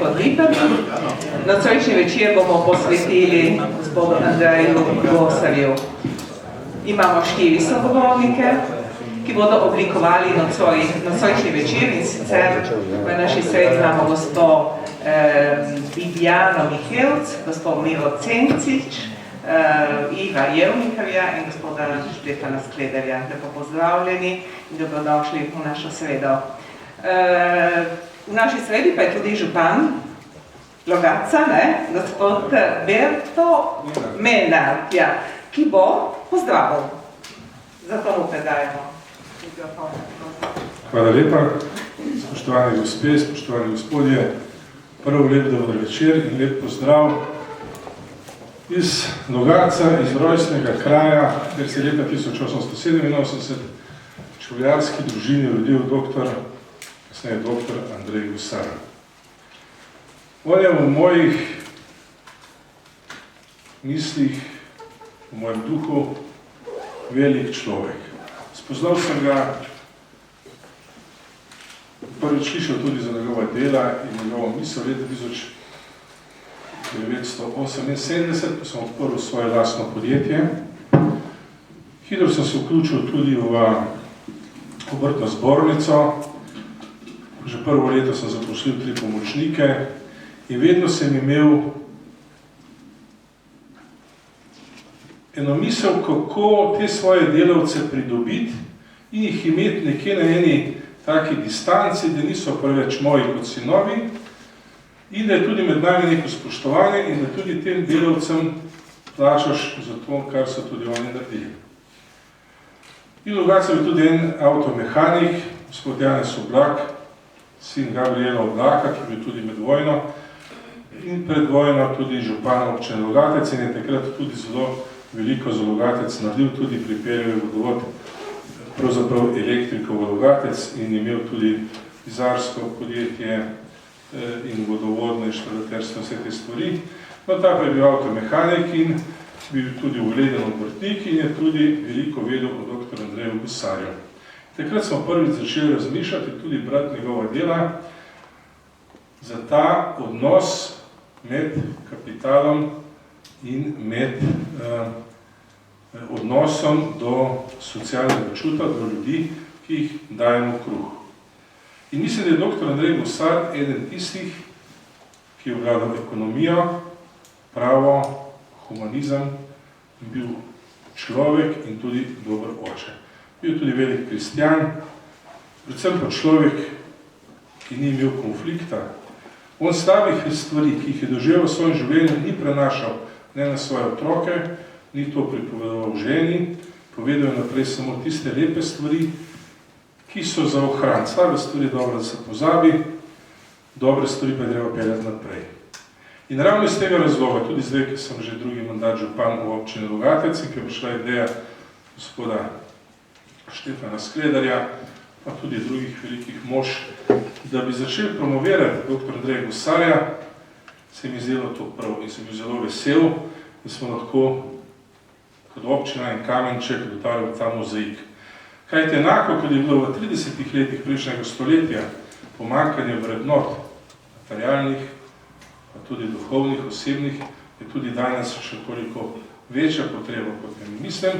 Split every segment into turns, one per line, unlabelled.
Podriperju. Nocojšnji večer bomo posvetili gospodu Andreju Gosarju. Imamo 4 sogovornike, ki bodo oblikovali nocojšnji večer, in sicer v naši sredi imamo gospo Bibiano Mihelc, gospod Miro Cencič, Iva Jevnikarja in gospoda Štefana Sklederja. Lepo pozdravljeni in dobrodošli v našo sredo. V naši sredi pa je tudi župan Logatca, gospod Berto Menar, ki bo pozdravil. Zato mu predajamo.
Hvala lepa, spoštovani gospe, spoštovani gospodje. Prvo lep dober večer in lep pozdrav iz Logatca, iz rojstnega kraja, kjer se je leta 1887 čevljarski družini rodil kasneje doktor Andrej Gosar. On je v mojih mislih, v mojem duhu velik človek. Spoznal sem ga, prvič slišal tudi za njegova dela in njegovo misel leta 1978, ko sem odprl svoje lastno podjetje. Hitro sem se vključil tudi v obrtno zbornico. Že prvo leto sem zaposlil 3 pomočnike in vedno sem imel eno misel, kako te svoje delavce pridobiti in jih imeti nekje na eni taki distanci, da niso preveč moji kot sinovi, in da je tudi med nami neko spoštovanje in da tudi tem delavcem plačaš za to, kar so tudi oni naredili. In v Logatcu je tudi en avtomehanik, gospod Janez Oblak, sin Gabriela Oblaka, ki je bil tudi med vojno in pred vojno tudi župan občine Logatec in je takrat tudi zelo veliko za Logatec naredil, tudi pripeljal je vodovod, pravzaprav elektriko v Logatec in imel tudi izarsko podjetje in vodovodno inštalaterstvo, vse te stvari. No, ta pa je bil avtomehanik in bil tudi ugleden obrtnik in je tudi veliko vedel o dr. Andreju Gosarju. Takrat smo prvič začeli razmišljati, tudi brati njegova dela, za ta odnos med kapitalom in med odnosom do socialnega čuta, do ljudi, ki jih dajemo kruh. In mislim, da je dr. Andrej Gosar eden tistih, ki je obvladal ekonomijo, pravo, humanizem, bil človek in tudi dober oče. Bil tudi velik kristjan, predvsem pa človek, ki ni imel konflikta. On slabih stvari, ki jih je doživel v svojem življenju, ni prenašal ne na svoje otroke, ni to pripovedoval ženi, povedal je naprej samo tiste lepe stvari, ki so za ohran. Slabe stvari je dobro, da se pozabi, dobre stvari pa je treba peljati naprej. In ravno iz tega razloga, tudi zdaj, ki sem že drugi mandat župan v občini Logatec, ki je prišla ideja gospoda Štefana Skledarja, pa tudi drugih velikih mož, da bi začeli promovirati dr. Andreja Gosarja, se mi zdelo to prav in sem bil zelo vesel, da smo lahko kot občina in kamenček dotarjali ta mozaik. Kajte enako, kot je bilo v 30 letih prejšnjega stoletja pomanjkanje vrednot materialnih, pa tudi duhovnih, osebnih, je tudi danes še toliko večja potreba, kot je. Mislim,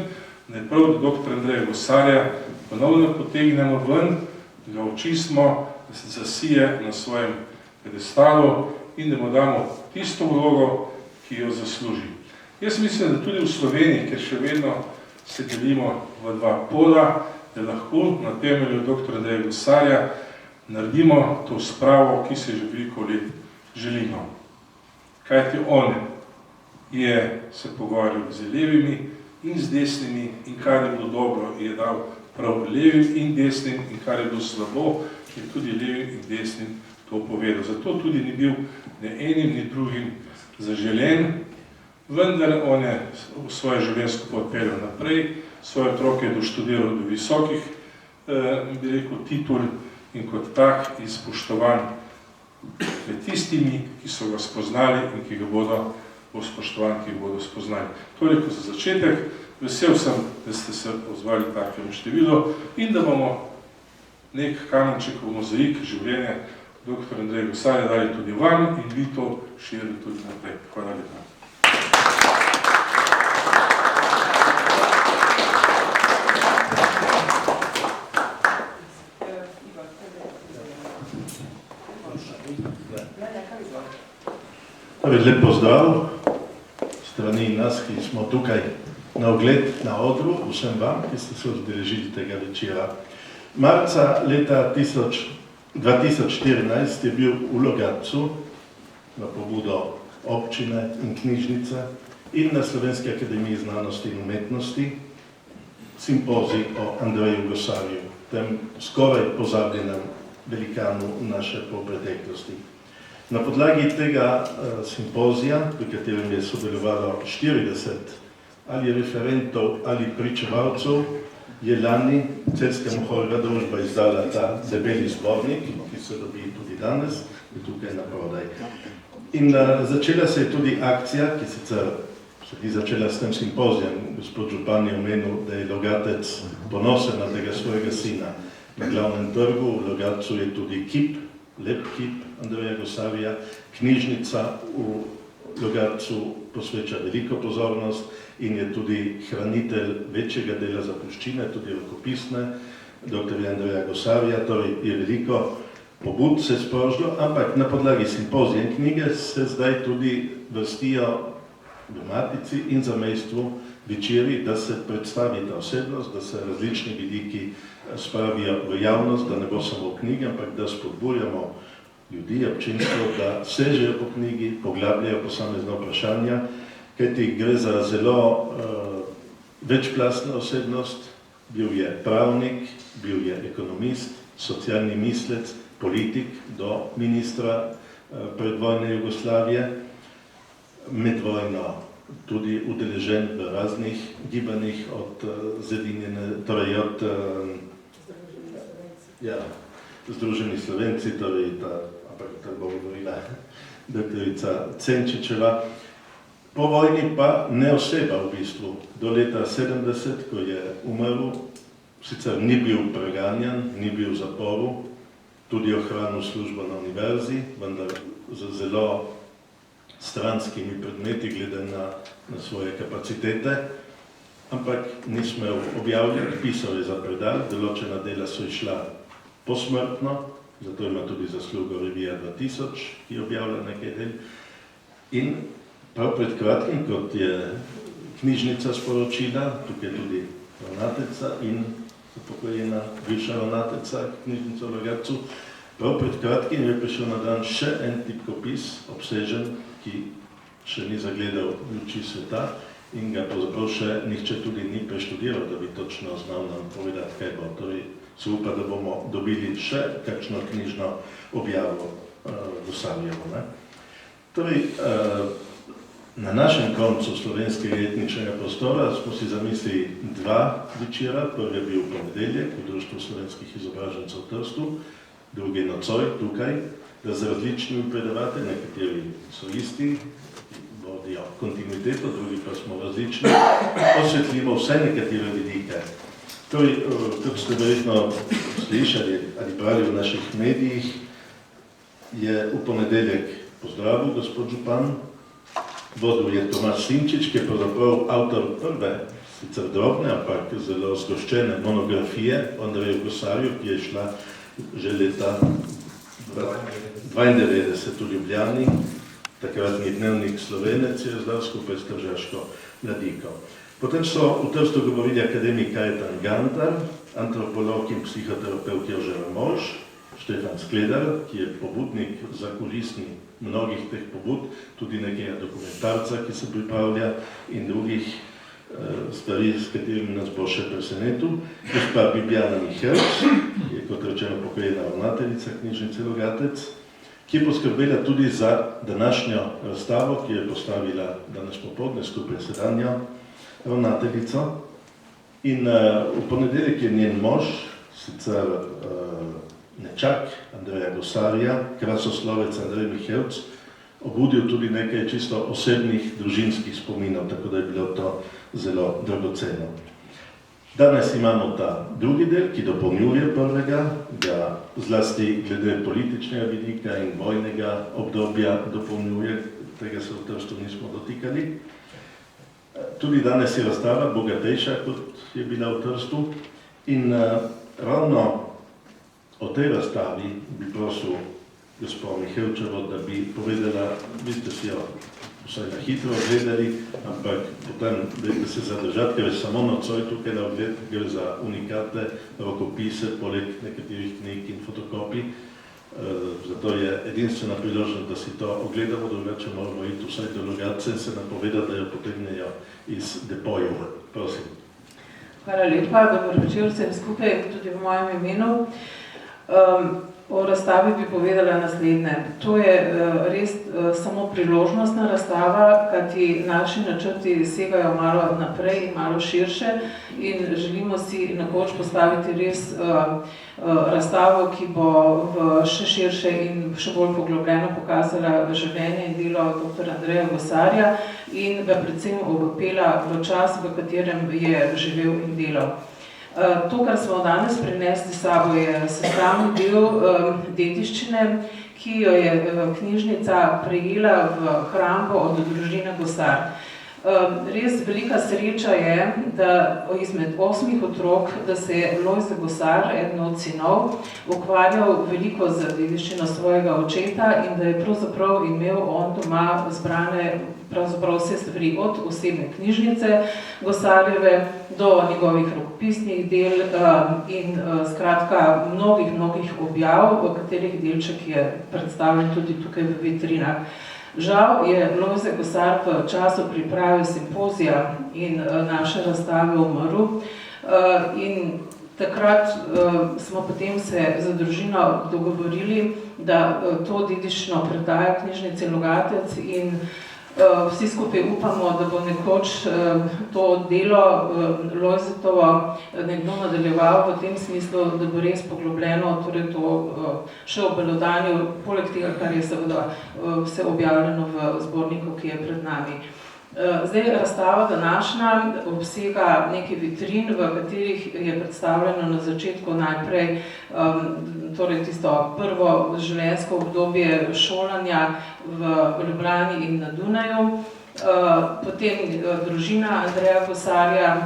da je prav, da dr. Andreja Gosarja ponovno potegnemo ven, da ga očistimo, da se zasije na svojem pedestalu in da mu damo tisto vlogo, ki jo zasluži. Jaz mislim, da tudi v Sloveniji, ker še vedno se delimo v 2 pola, da lahko na temelju dr. Andreja Gosarja naredimo to spravo, ki se že veliko let želimo. Kajti on je se pogovarjal z levimi in z desnimi in kar je bilo dobro, je dal prav levim in desnim in kar je bilo slabo, je tudi levim in desnim to povedal. Zato tudi ni bil ne enim, ni drugim zaželen, vendar on je v svoje življenjsko pot peljal naprej, svoje otroke je doštudiral do visokih, bi rekel, titul in kot tak izpoštovan med tistimi, ki so ga spoznali in ki ga bodo spoštovani, ki ga bodo spoznali. Toliko za začetek. Vesel sem, da ste se ozvali takemu številu in da bomo nek kamenček v mozaik življenja dr. Andrej Gosar, dali tudi vam in vi to širili tudi naprej. Hvala lepa.
Lep pozdrav strani nas, ki smo tukaj na ogled na odru, vsem vam, ki ste se udeležili tega večera. Marca leta 2014 je bil v Logatcu na pobudo občine in knjižnice in na Slovenski akademiji znanosti in umetnosti simpozij o Andreju Gosarju, tem skoraj pozabljenem velikanu naše polpreteklosti. Na podlagi tega simpozija, pri katerem je sodelovalo 40 ali referentov ali pričevalcev, je lani Celjska mohovega družba izdala ta debeli zbornik, ki se dobi tudi danes, je tukaj na prodaj. In začela se je tudi akcija, ki sicer se ni začela s tem simpozijem. Gospod župan je omenil, da je Logatec ponosen na tega svojega sina. Na glavnem trgu v Logatcu je tudi kip, lep kip Andreja Gosarja. Knjižnica v Logatcu posveča veliko pozornost in je tudi hranitelj večjega dela zapuščine, tudi rokopisne, dr. Andreja Gosarja, torej je veliko pobud se sprožilo, ampak na podlagi simpozija in knjige se zdaj tudi vrstijo v Matici in zamejstvu večeri, da se predstavi ta osebnost, da se različni vidiki spravijo v javnost, da ne bo samo v knjigi, ampak da spodbujamo ljudi, občinstvo, da sežejo po knjigi, poglabljajo posamezna vprašanja, kajti gre za zelo večplastna osebnost. Bil je pravnik, bil je ekonomist, socialni mislec, politik do ministra predvojne Jugoslavije, med vojno tudi udeležen v raznih gibanjih od zedinjene, torej od Združeni Slovenci, torej ampak tako bo govorila doktorica Cenčičeva. Po vojni pa ne oseba v bistvu. Do leta 70, ko je umrl, sicer ni bil preganjan, ni bil v zaporu, tudi ohranil službo na univerzi, vendar z zelo stranskimi predmeti, glede na svoje kapacitete, ampak ni smel objavljati, pisal je za predal, določena dela so išla posmrtno, zato ima tudi zaslugo Revija 2000, ki je objavila nekaj del. In prav pred kratkim, kot je knjižnica sporočila, tukaj tudi ravnateljica in upokojena bivša ravnateljica knjižnice v Logatcu, prav pred kratkim je prišel na dan še en tipkopis, obsežen, ki še ni zagledal luči sveta in ga pravzaprav še nihče tudi ni preštudiral, da bi točno znal nam povedati, kaj bo. Torej, se upa, da bomo dobili še kakšno knjižno objavo Gosarjevo. Torej, na našem koncu slovenskega etničnega prostora smo si zamislili dva večera. Prvi je bil v ponedeljek v Društvu slovenskih izobražencev v Trstu, drugi nocoj tukaj, da z različnimi predavatelji, nekateri so isti, vodijo kontinuiteto, drugi pa smo različni, osvetlimo vse nekatere vidike. Torej, kot ste verjetno slišali ali brali v naših medijih, je v ponedeljek pozdravil gospod župan, vodil je Tomaž Simčič, ki je pravzaprav avtor prve, sicer drobne, ampak zelo zgoščene monografije o Andreju Gosarju, ki je šla že leta 1992 v Ljubljani. Takratni dnevnik Slovenec je izdal skupaj s Tržaško mladiko. Potem so v Trstu govorili akademik Kajetan Gantar, antropolog in psihoterapevt Jože Ramovš, Štefan Skledar, ki je pobudnik zakulisni mnogih teh pobud, tudi nekega dokumentarca, ki se pripravlja in drugih stvari, s katerimi nas bo še presenetil. Gospa Bibjana Mihelc, je kot rečeno pokojena ravnateljica knjižnice Logatec, ki je poskrbela tudi za današnjo razstavo, ki je postavila danes popoldne skupaj s sedanjo ravnateljico. In v ponedeljek je njen mož, sicer nečak Andreja Gosarja, krasoslovec Andrej Mihelc, obudil tudi nekaj čisto osebnih družinskih spominov, tako da je bilo to zelo dragoceno. Danes imamo ta drugi del, ki dopolnjuje prvega, ga zlasti glede političnega vidika in vojnega obdobja dopolnjuje, tega se v Trstu nismo dotikali. Tudi danes je razstava bogatejša, kot je bila v Trstu, in ravno o tej razstavi bi prosil gospod Mihevčevo, da bi povedala, vi ste si jo vsaj na hitro ogledali, ampak potem dajte se zadržati, ker je samo nocoj tukaj na ogled, gre za unikatne rokopise, poleg nekaterih knjig in fotokopij. Zato je edinstvena priložnost, da si to ogledamo, drugače moramo iti vsaj do Logatca in se napovedati, da jo potegnejo iz depojev. Prosim.
Hvala lepa, dober večer vsem skupaj, tudi v mojem imenu. O razstavi bi povedala naslednje. To je res samo priložnostna razstava, kajti naši načrti segajo malo naprej in malo širše in želimo si nekoč postaviti res razstavo, ki bo v še širše in še bolj poglobljeno pokazala življenje in delo dr. Andreja Gosarja in ga predvsem obpela v čas, v katerem je živel in delal. To, kar smo danes prinesli s sabo, je sestavni del dediščine, ki jo je knjižnica prejela v hrambo od družine Gosar. Res velika sreča je, da izmed 8 otrok, da se je Lojze Gosar, eden od sinov, ukvarjal veliko z dediščino svojega očeta in da je pravzaprav imel on doma zbrane pravzaprav vse stvari, od osebne knjižnice Gosarjeve do njegovih rokopisnih del in skratka mnogih objav, v katerih delček je predstavljen tudi tukaj v vitrinah. Žal je Lojze Gosar v času priprave simpozija in naše razstave umrl in takrat smo potem se za družino dogovorili, da to dediščino predajo knjižnici Logatec in vsi skupaj upamo, da bo nekoč to delo Lojzetovo nekdo nadaljeval v tem smislu, da bo res poglobljeno, torej to še obelodanil, poleg tega, kar je seveda vse objavljeno v zborniku, ki je pred nami. Zdaj, razstava današnja obsega nekaj vitrin, v katerih je predstavljeno na začetku najprej torej tisto prvo življenjsko obdobje šolanja v Ljubljani in na Dunaju, potem družina Andreja Gosarja,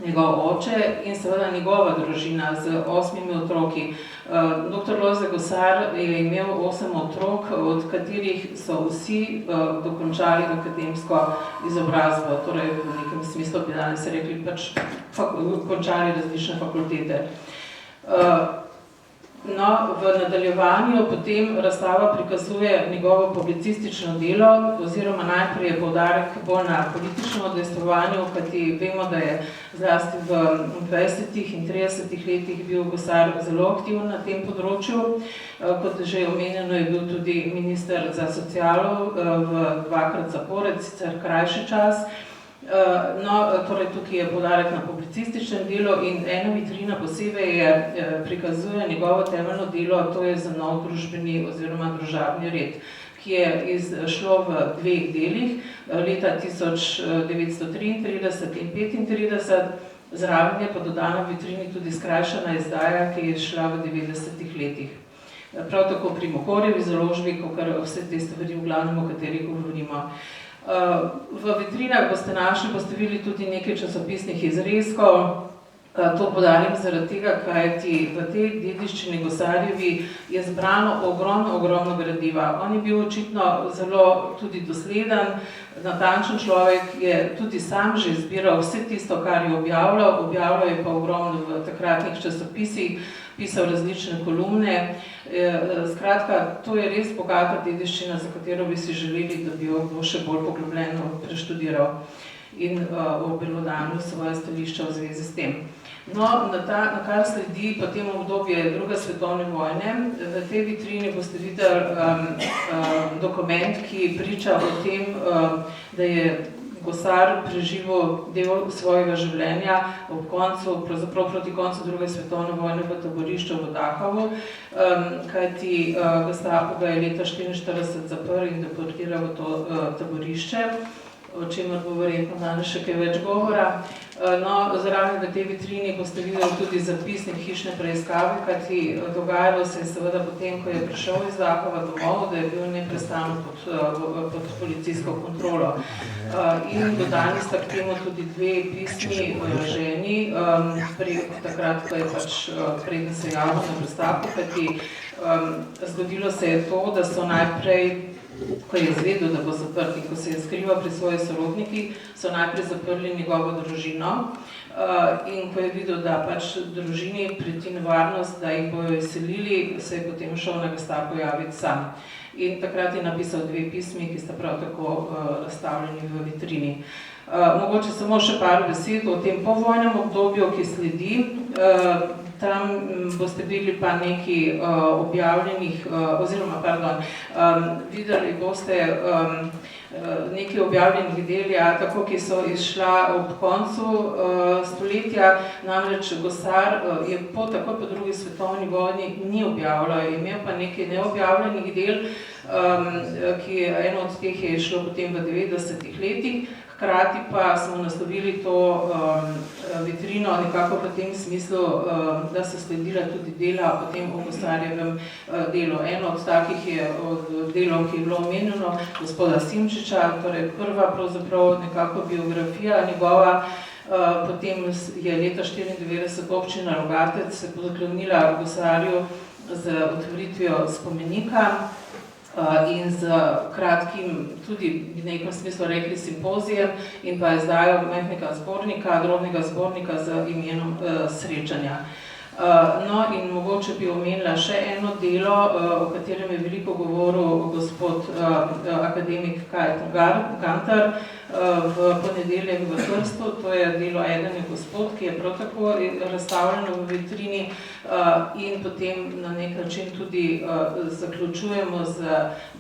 njegov oče in seveda njegova družina z 8 otroki. Dr. Lojze Gosar je imel 8 otrok, od katerih so vsi dokončali akademsko izobrazbo, torej v nekem smislu bi danes rekli pač končali različne fakultete. No, v nadaljevanju potem razstava prikazuje njegovo publicistično delo, oziroma najprej je poudarek bolj na političnem udejstvovanju, kajti vemo, da je zlasti v 20. in 30. letih bil Gosar zelo aktiven na tem področju. Kot že omenjeno, je bil tudi minister za socialo v 2-krat zapored, sicer krajši čas. No, torej tukaj je poudarek na publicističnem delu in ena vitrina posebej prikazuje njegovo temeljno delo, to je za nov družbeni oziroma družabni red, ki je izšlo v 2 delih, leta 1933 in 1935, zraven je pa dodana v vitrini tudi skrajšana izdaja, ki je šla v 90. letih. Prav tako pri Mohorjevi založbi, kakor vse te stvari v glavnem, o katerih govorimo. V vitrinah boste videli tudi nekaj časopisnih izrezkov. To podarim zaradi tega, kajti v tej dediščini Gosarjevi je zbrano ogromno gradiva. On je bil očitno zelo tudi dosleden, natančen človek, je tudi sam že zbiral vse tisto, kar je objavljal je pa ogromno v takratnih časopisih, pisal različne kolumne. Skratka, to je res bogata dediščina, za katero bi si želeli, da bi jo še bolj poglobljeno preštudiral in obelodanil svoje stališča v zvezi s tem. No, na kar sledi potem obdobje druge svetovne vojne. V tej vitrini boste videli dokument, ki priča o tem, da je Gosar preživel del svojega življenja ob koncu, pravzaprav proti koncu druge svetovne vojne v taborišču v Dachavu, kajti Gestapo ga je leta 1944 zaprl in deportiral v to taborišče, o čemer bo verjetno danes še kaj več govora. No, zraven v tej vitrini boste videli tudi zapisnik hišne preiskave, kajti dogajalo se je seveda potem, ko je prišel iz Dachova domov, da je bil neprestano pod policijsko kontrolo. In dodani sta k temu tudi dve pismi ženi, takrat, ko je pač preden se javno na Vrstaku, kajti zgodilo se je to, da so najprej, ko je izvedel, da bo zaprt in ko se je skrival pri svojih sorodnikih, so najprej zaprli njegovo družino in ko je videl, da pač družini preti nevarnost, da jih bojo izselili, se je potem šel na Gestapo javiti sam. In takrat je napisal dve pismi, ki sta prav tako razstavljeni v vitrini. Mogoče samo še par besed o tem povojnem obdobju, ki sledi. Tam boste videli pa nekaj objavljenih, videli boste nekaj objavljenih del, tako ki so izšla ob koncu stoletja, namreč Gosar je takoj po drugi svetovni vojni ni objavljal, je imel pa nekaj neobjavljenih del, ki eno od teh je šlo potem v 90-ih letih. Hkrati pa smo naslovili to vitrino nekako v tem smislu, da so sledila tudi dela potem o Gosarjevem delu. Eno od takih je delov, ki je bilo omenjeno, gospoda Simčiča, torej prva pravzaprav nekako biografija njegova. Potem je leta 1994 občina Rogatec se poklonila Gosarju z otvoritvijo spomenika in z kratkim, tudi v nekem smislu rekli simpozijem in pa izdajo majhnega zbornika, drobnega zbornika z imenom Srečanja. No in mogoče bi omenila še eno delo, o katerem je veliko govoril gospod akademik Kajetan Gantar v ponedeljek v Trstu, to je delo Eden je gospod, ki je prav tako razstavljeno v vitrini in potem na nek način tudi zaključujemo z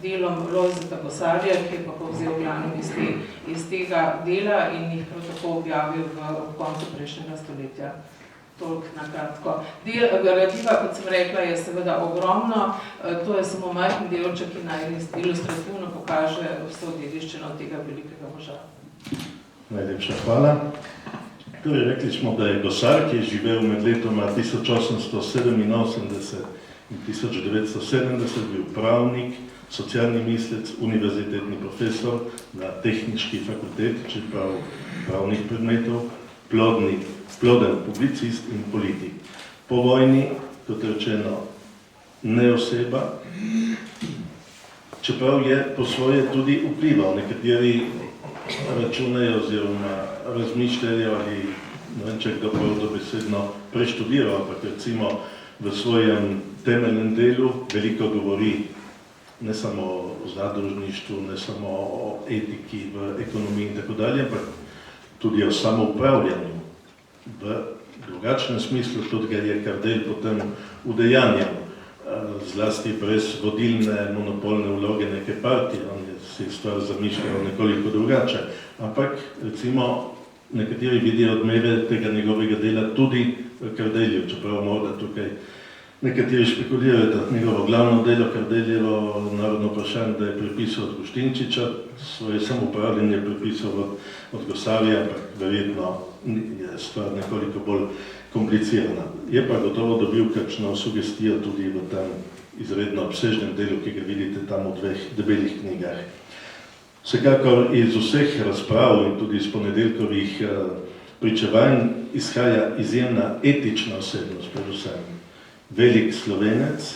delom Lojzeta Gosarja, ki je pa povzel glavne misli iz tega dela in jih prav tako objavil v koncu prejšnjega stoletja. Toliko na kratko. Gradiva, kot sem rekla, je seveda ogromno, to je samo majhen delček, ki naj ilustrativno pokaže vso dediščino tega velikega moža.
Najlepša hvala. Torej, rekli smo, da je Gosar, ki je živel med letoma 1887 in 1970, bil pravnik, socialni mislec, univerzitetni profesor na tehnički fakulteti, čeprav pravnih predmetov, ploden publicist in politik. Po vojni, kot rečeno, ne oseba, čeprav je po svoje tudi vplival. Nekateri računajo oziroma razmišljajo ali ne vem, če kdo prav dobesedno preštudiral, ampak recimo v svojem temeljnem delu veliko govori ne samo o zadružništvu, ne samo o etiki v ekonomiji in tako dalje, ampak tudi o samoupravljanju. V drugačnem smislu, kot ga je Kardelj potem udejanjal, zlasti brez vodilne monopolne vloge neke partije, on je si stvar zamišljal nekoliko drugače, ampak recimo nekateri vidijo odmeve tega njegovega dela tudi v Kardelju, čeprav morda tukaj nekateri špekulirajo, da njegovo glavno delo Kardeljevo narodno vprašanje, da je prepisal od Guštinčiča, svoje samoupravljanje prepisal od Gosarja, ampak verjetno je stvar nekoliko bolj komplicirana. Je pa gotovo dobil kakšno sugestijo tudi v tem izredno obsežnem delu, ki ga vidite tam v dveh debelih knjigah. Vsekakor iz vseh razprav in tudi iz ponedeljkovih pričevanj izhaja izjemna etična osebnost, predvsem. Velik Slovenec,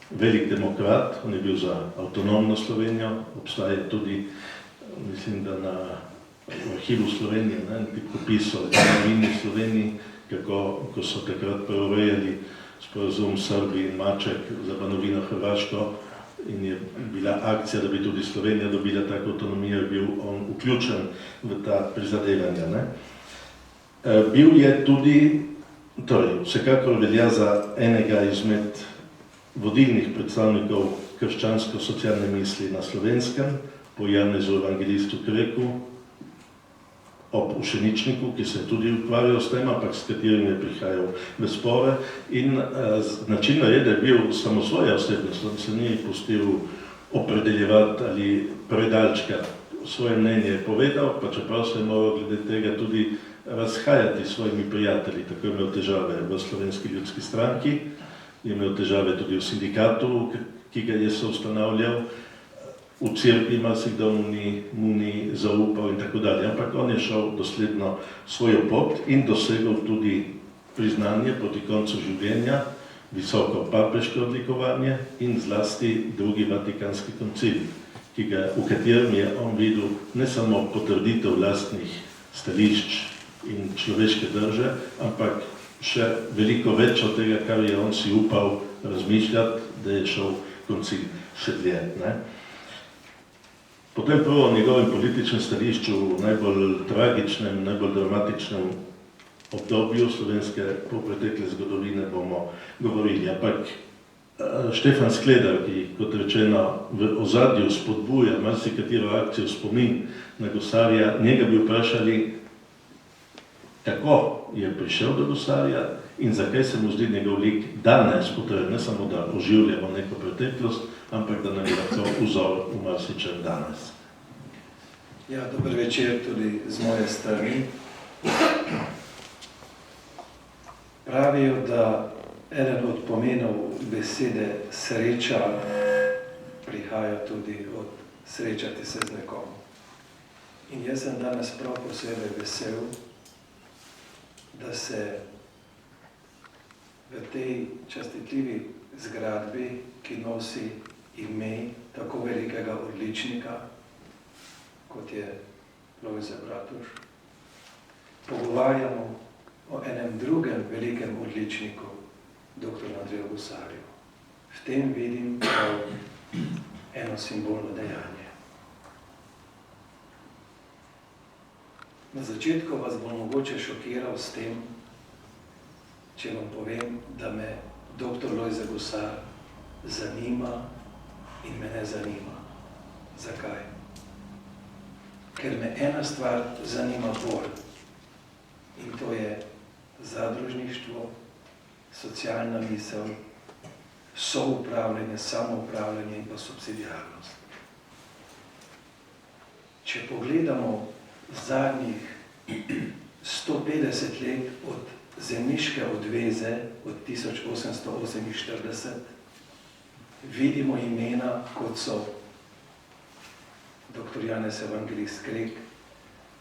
velik demokrat, on je bil za avtonomno Slovenijo, obstaja tudi, mislim, da na arhivu Slovenije, nekaj popisov o zgodovini Sloveniji, ko so takrat preurejali sporazum Srbiji in Maček za Banovino Hrvaško in je bila akcija, da bi tudi Slovenija dobila tako avtonomijo, je bil on vključen v ta prizadevanja. Bil je tudi, torej, vsekakor velja za enega izmed vodilnih predstavnikov krščansko-socialne misli na Slovenskem, po Janezu Evangelistu Kreku, ob Ušeničniku, ki se je tudi ukvarjal s tem, ampak s katerim je prihajal v spore. In značilno je, da je bil samosvoja osebnost, on se ni pustil opredeljevati ali predalčkati. Svoje mnenje je povedal, pa čeprav se je moral glede tega tudi razhajati s svojimi prijatelji. Tako je imel težave v Slovenski ljudski stranki, je imel težave tudi v sindikatu, ki ga je soustanavljal, v cerkvi marsikdo mu ni zaupal in tako dalje. Ampak on je šel dosledno svojo pot in dosegel tudi priznanje proti koncu življenja, visoko papeško odlikovanje in zlasti drugi Vatikanski koncil, v katerem je on videl ne samo potrditev lastnih stališč in človeške drže, ampak še veliko več od tega, kar je on si upal razmišljati, da je šel koncil še dlje. Po tem prvem njegovem političnem stališču v najbolj tragičnem, najbolj dramatičnem obdobju slovenske polpretekle zgodovine bomo govorili. Ampak Štefan Skledar, ki, kot rečeno, v ozadju spodbuja marsikatero akcijo spomin na Gosarja, njega bi vprašali, kako je prišel do Gosarja in zakaj se mu zdi njegov lik danes potreben, ne samo da oživljamo neko preteklost, ampak da nam je lahko vzor v marsičem danes.
Ja, dober večer tudi z moje strani. Pravijo, da eden od pomenov besede sreča prihaja tudi od srečati se z nekom. In jaz sem danes prav posebej vesel, da se v tej častitljivi zgradbi, ki nosi ime tako velikega odličnika, kot je Lojze Bratuš, pogovarjamo o enem drugem velikem odličniku, dr. Andreju Gosarju. V tem vidim prav eno simbolno dejanje. Na začetku vas bom mogoče šokiral s tem, če vam povem, da me dr. Lojze Gosar zanima in me ne zanima. Zakaj? Ker me ena stvar zanima bolj, in to je zadružništvo, socialna misel, soupravljanje, samoupravljanje in pa subsidiarnost. Če pogledamo zadnjih 150 let od zemljiške odveze, od 1848, vidimo imena, kot so dr. Janez Evangelist Krek,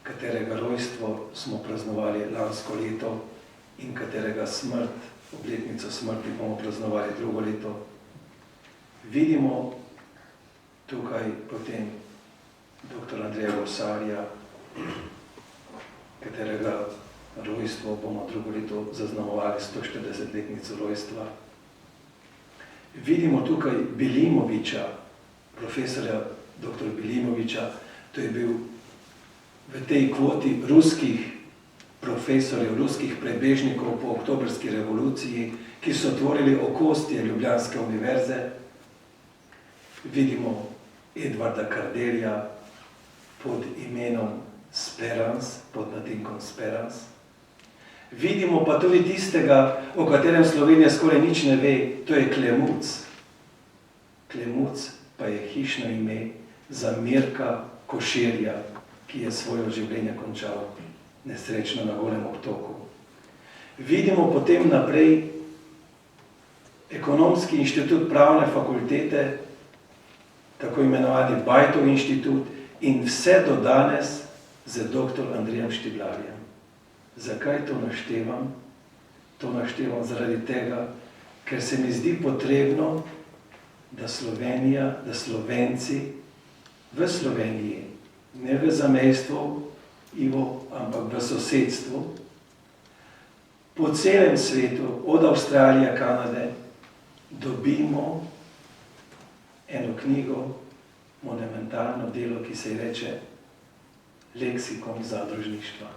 katerega rojstvo smo praznovali lansko leto in katerega smrt, obletnico smrti bomo praznovali drugo leto. Vidimo tukaj potem dr. Andreja Gosarja, katerega rojstvo bomo drugo leto zaznamovali 140-letnico rojstva. Vidimo tukaj Bilimoviča, profesorja dr. Bilimoviča, to je bil v tej kvoti ruskih profesorjev, ruskih prebežnikov po oktobrski revoluciji, ki so tvorili okostje Ljubljanske univerze. Vidimo Edvarda Kardelja pod imenom Sperans, pod nadimkom Sperans. Vidimo pa tudi tistega, o katerem Slovenija skoraj nič ne ve, to je Klemuc. Klemuc pa je hišno ime za Mirka Koširja, ki je svoje življenje končal nesrečno na Golem otoku. Vidimo potem naprej Ekonomski inštitut pravne fakultete, tako imenovani Bajtov inštitut in vse do danes z dr. Andrejem Štiblarjem. Zakaj to naštevam? To naštevam zaradi tega, ker se mi zdi potrebno, da Slovenija, da Slovenci v Sloveniji, ne v zamejstvu, ampak v sosedstvu, po celem svetu, od Avstralije, Kanade, dobimo eno knjigo, monumentalno delo, ki se ji reče Leksikon zadružništva.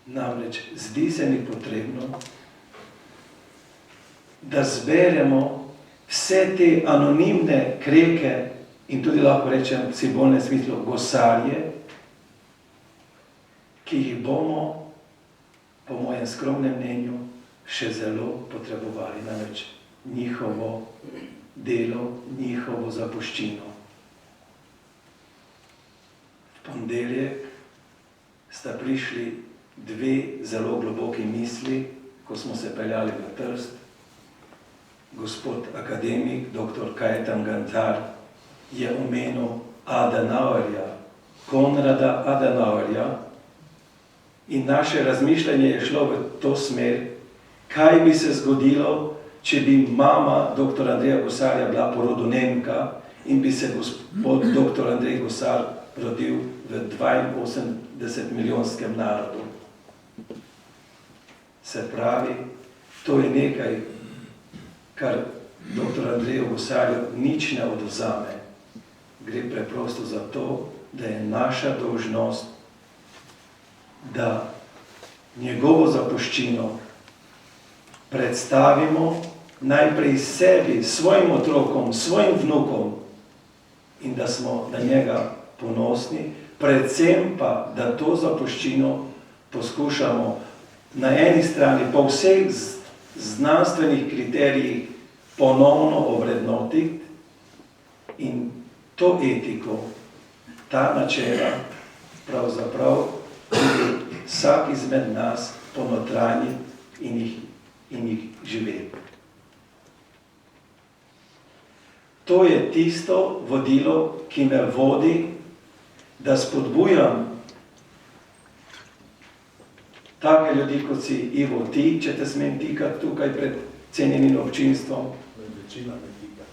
Namreč zdi se mi potrebno, da zberemo vse te anonimne kreke in tudi lahko rečem v simbolnem smislu gosarje, ki jih bomo, po mojem skromnem mnenju, še zelo potrebovali, namreč njihovo delo, njihovo zapuščino. V ponedeljek sta prišli dve zelo globoki misli, ko smo se peljali v Trst. Gospod akademik, dr. Kajetan Gantar, je omenil Adenauerja, Konrada Adenauerja, in naše razmišljanje je šlo v to smer, kaj bi se zgodilo, če bi mama dr. Andreja Gosarja bila po rodu Nemka in bi se gospod dr. Andrej Gosar rodil v 82-milijonskem narodu. Se pravi, to je nekaj, kar dr. Andreju Gosarju nič ne odvzame. Gre preprosto za to, da je naša dolžnost, da njegovo zapuščino predstavimo najprej sebi, svojim otrokom, svojim vnukom in da smo na njega ponosni, predvsem pa, da to zapuščino poskušamo na eni strani po vseh znanstvenih kriterijih ponovno ovrednotiti in to etiko, ta načela, pravzaprav tudi vsak izmed nas ponotranji in jih živi. To je tisto vodilo, ki me vodi, da spodbujam take ljudi, kot si Ivo ti, če te smem tikati tukaj pred cenjenim občinstvom.
Večina me tika.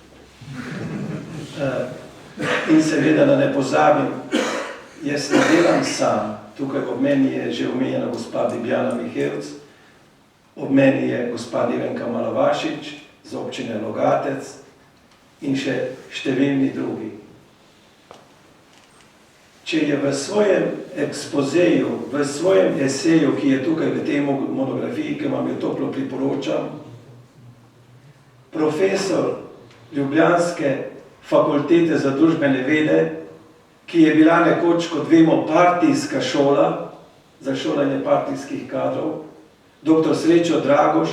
In seveda, da ne pozabim, jaz ne delam sam. Tukaj ob meni je že omenjena gospa Bibjana Mihevc, ob meni je gospa Nevenka Malavašič z občine Logatec in še številni drugi. Če je v svojem ekspozeju, v svojem eseju, ki je tukaj v tej monografiji, ki vam jo toplo priporočam, profesor Ljubljanske fakultete za družbene vede, ki je bila nekoč, kot vemo, partijska šola za šolanje partijskih kadrov, dr. Srečo Dragoš,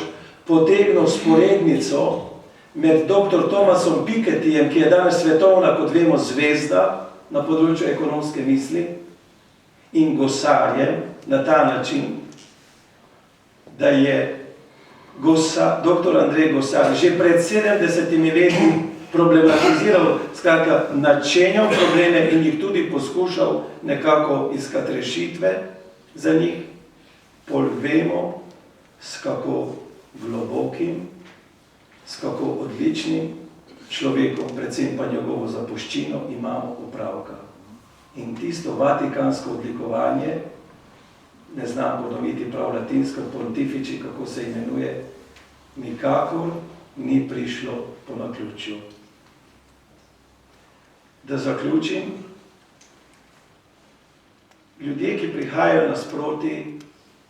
potegnil sporednico med dr. Thomasom Pikettyjem, ki je danes svetovna, kot vemo, zvezda na področju ekonomske misli, in Gosarjem na ta način, da je dr. Andrej Gosar že pred 70 leti problematiziral, skratka, načenjal probleme in jih tudi poskušal nekako iskati rešitve za njih, pol vemo, s kako globokim, s kako odličnim človekom, predvsem pa njegovo zapuščino, imamo opravka. In tisto vatikansko odlikovanje, ne znam ponoviti prav latinsko, pontifici, kako se imenuje, nikakor ni prišlo po naključju. Da zaključim, ljudje, ki prihajajo nasproti,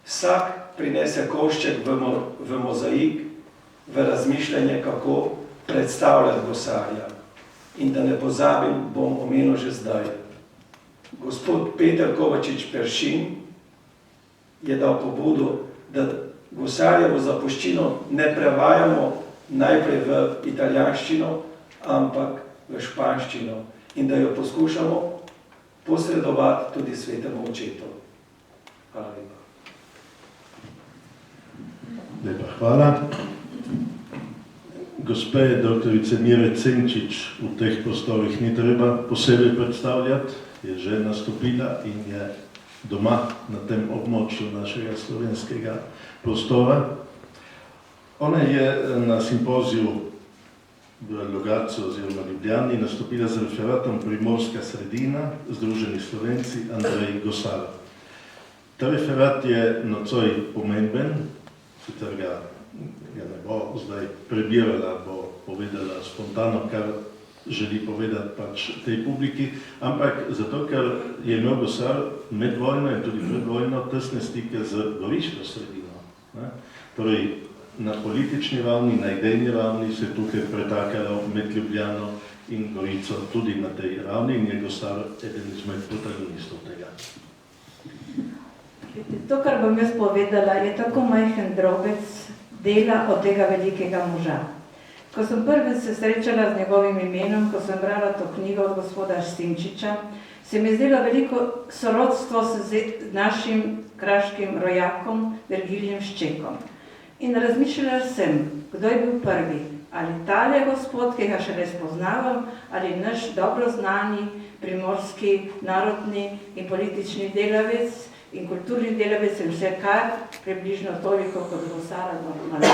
vsak prinese košček v mozaik, v razmišljanje, kako predstavljati Gosarja. In da ne pozabim, bom omenil že zdaj. Gospod Peter Kovačič Peršin je dal pobudo, da Gosarjevo zapuščino ne prevajamo najprej v italijanščino, ampak v španščino in da jo poskušamo posredovati tudi svetemu očetu. Hvala lepa.
Lepa hvala. Gospe doktorice Mire Cenčič v teh prostorih ni treba posebej predstavljati, je že nastopila in je doma na tem območju našega slovenskega prostora. Ona je na simpoziju v Logatcu oziroma Ljubljani nastopila z referatom Primorska sredina, Združeni Slovenci, Andrej Gosar. Ta referat je nocoj pomemben, sicer ga ne bo zdaj prebirala, bo povedala spontano, kar želi povedati pač tej publiki, ampak zato, ker je imel Gosar med vojno in tudi pred vojno tesne stike z goriško sredino. Torej, na politični ravni, na idejni ravni se je tukaj pretakalo med Ljubljano in Gorico tudi na tej ravni in je Gosar eden izmed protagonistov tega.
To, kar bom jaz povedala, je tako majhen drobec dela od tega velikega moža. Ko sem prvič se srečala z njegovim imenom, ko sem brala to knjigo od gospoda Štimčiča, se mi je zdelo veliko sorodstvo z našim kraškim rojakom Virgilijem Ščekom. In razmišljala sem, kdo je bil prvi, ali tale gospod, ki ga šele spoznavam, ali naš dobro znani primorski narodni in politični delavec in kulturni delavec in vse kar, približno toliko kot Gosara normalno.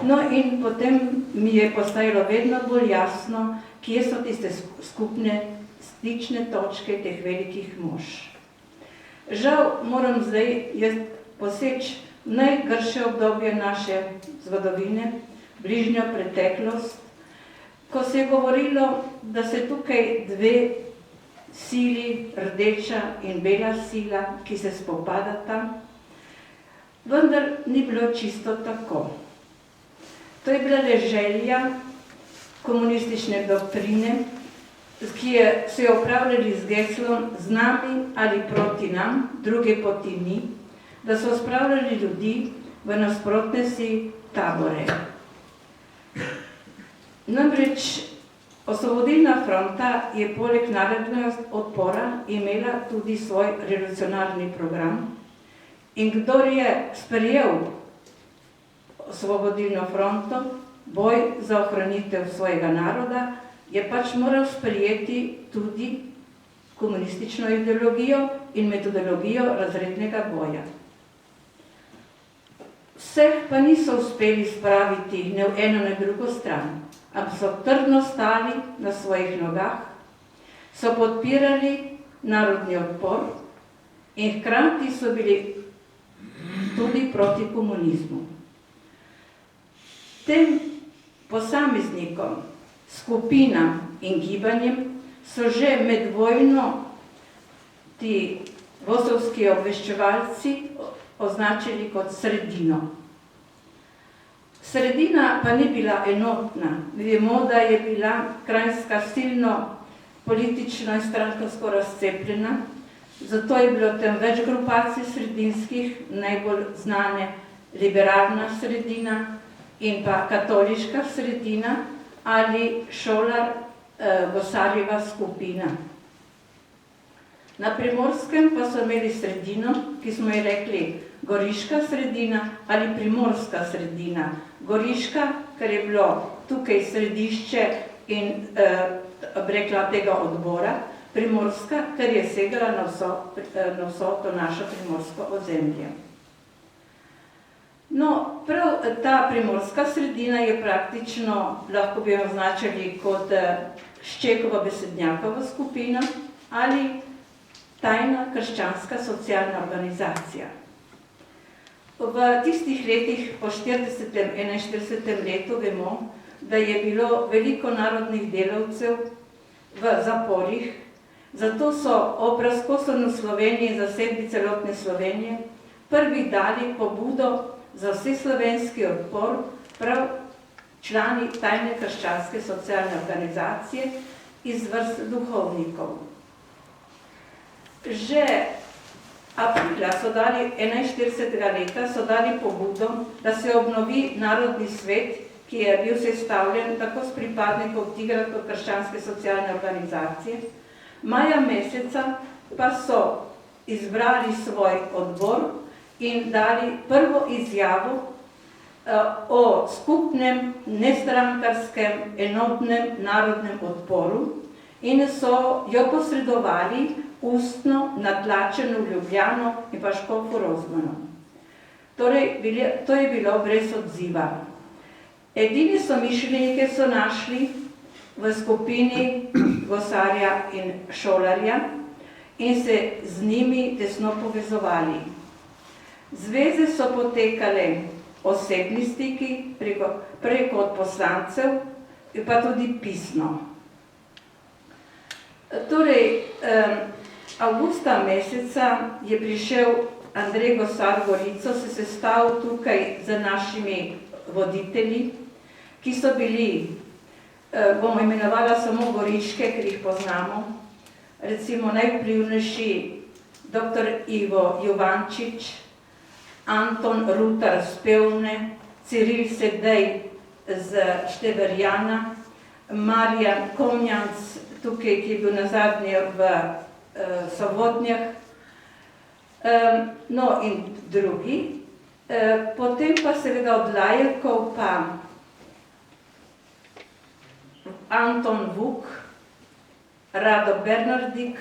No in potem mi je postajalo vedno bolj jasno, kje so tiste skupne stične točke teh velikih mož. Žal moram zdaj poseči najgrše obdobje naše zgodovine, bližnjo preteklost, ko se je govorilo, da se tukaj dve sili, rdeča in bela sila, ki se spopadata, vendar ni bilo čisto tako. To je bila le želja komunistične doktrine, ki so jo upravljali z geslom z nami ali proti nam, druge poti ni, da so spravljali ljudi v nasprotne si tabore. Namreč Osvobodilna fronta je poleg narodnega odpora imela tudi svoj revolucionarni program in kdor je sprejel Osvobodilno fronto, boj za ohranitev svojega naroda, je pač moral sprejeti tudi komunistično ideologijo in metodologijo razrednega boja. Vseh pa niso uspeli spraviti ne v eno, ne drugo stran, ampak so trdno stali na svojih nogah, so podpirali narodni odpor in hkrati so bili tudi proti komunizmu. Tem posameznikom, skupinam in gibanjem so že med vojno ti vosovski obveščevalci označili kot sredino. Sredina pa ni bila enotna. Vemo, da je bila Kranjska silno politično in strankarsko razcepljena, zato je bilo tam več grupacij sredinskih, najbolj znane liberalna sredina in pa katoliška sredina ali šolar Gosarjeva skupina. Na Primorskem pa so imeli sredino, ki smo ji rekli Goriška sredina ali Primorska sredina. Goriška, ker je bilo tukaj središče in rekla tega odbora, Primorska, ker je segala na vso to našo primorsko ozemlje. No, prav ta primorska sredina je praktično, lahko bi jo označili kot Ščekova besednjakova skupina ali tajna krščanska socialna organizacija. V tistih letih, po 40. 41. letu, vemo, da je bilo veliko narodnih delavcev v zaporih, zato so ob razkosanju Slovenije, zasedbi celotne Slovenije, prvi dali pobudo za vseslovenski odpor prav člani tajne krščanske socialne organizacije iz vrst duhovnikov. Že aprila so dali 41. leta so dali pobudo, da se obnovi Narodni svet, ki je bil sestavljen tako s pripadnikov Tigrata krščanske socialne organizacije. Maja meseca pa so izbrali svoj odbor in dali prvo izjavo o skupnem nestrankarskem enotnem narodnem odporu in so jo posredovali ustno natlačeno v Ljubljano in pa Škofjo Rozmano. Torej, to je bilo brez odziva. Edini somišljenike so našli v skupini Gosarja in Šolarja in se z njimi tesno povezovali. Zveze so potekale osebni stiki preko od poslancev, pa tudi pisno. Torej, avgusta meseca je prišel Andrej Gosar Gorico, se sestal tukaj z našimi voditelji, ki so bili, bomo imenovala samo goriške, ker jih poznamo, recimo najvplivnejši dr. Ivo Jovančič, Anton Rutar z Pevne, Ciril Sedej z Števerjana, Marjan Komjanc, tukaj, ki je bil nazadnje v Sovodnjah, no in drugi. Potem pa seveda od lajkov pa Anton Vuk, Rado Bernardik,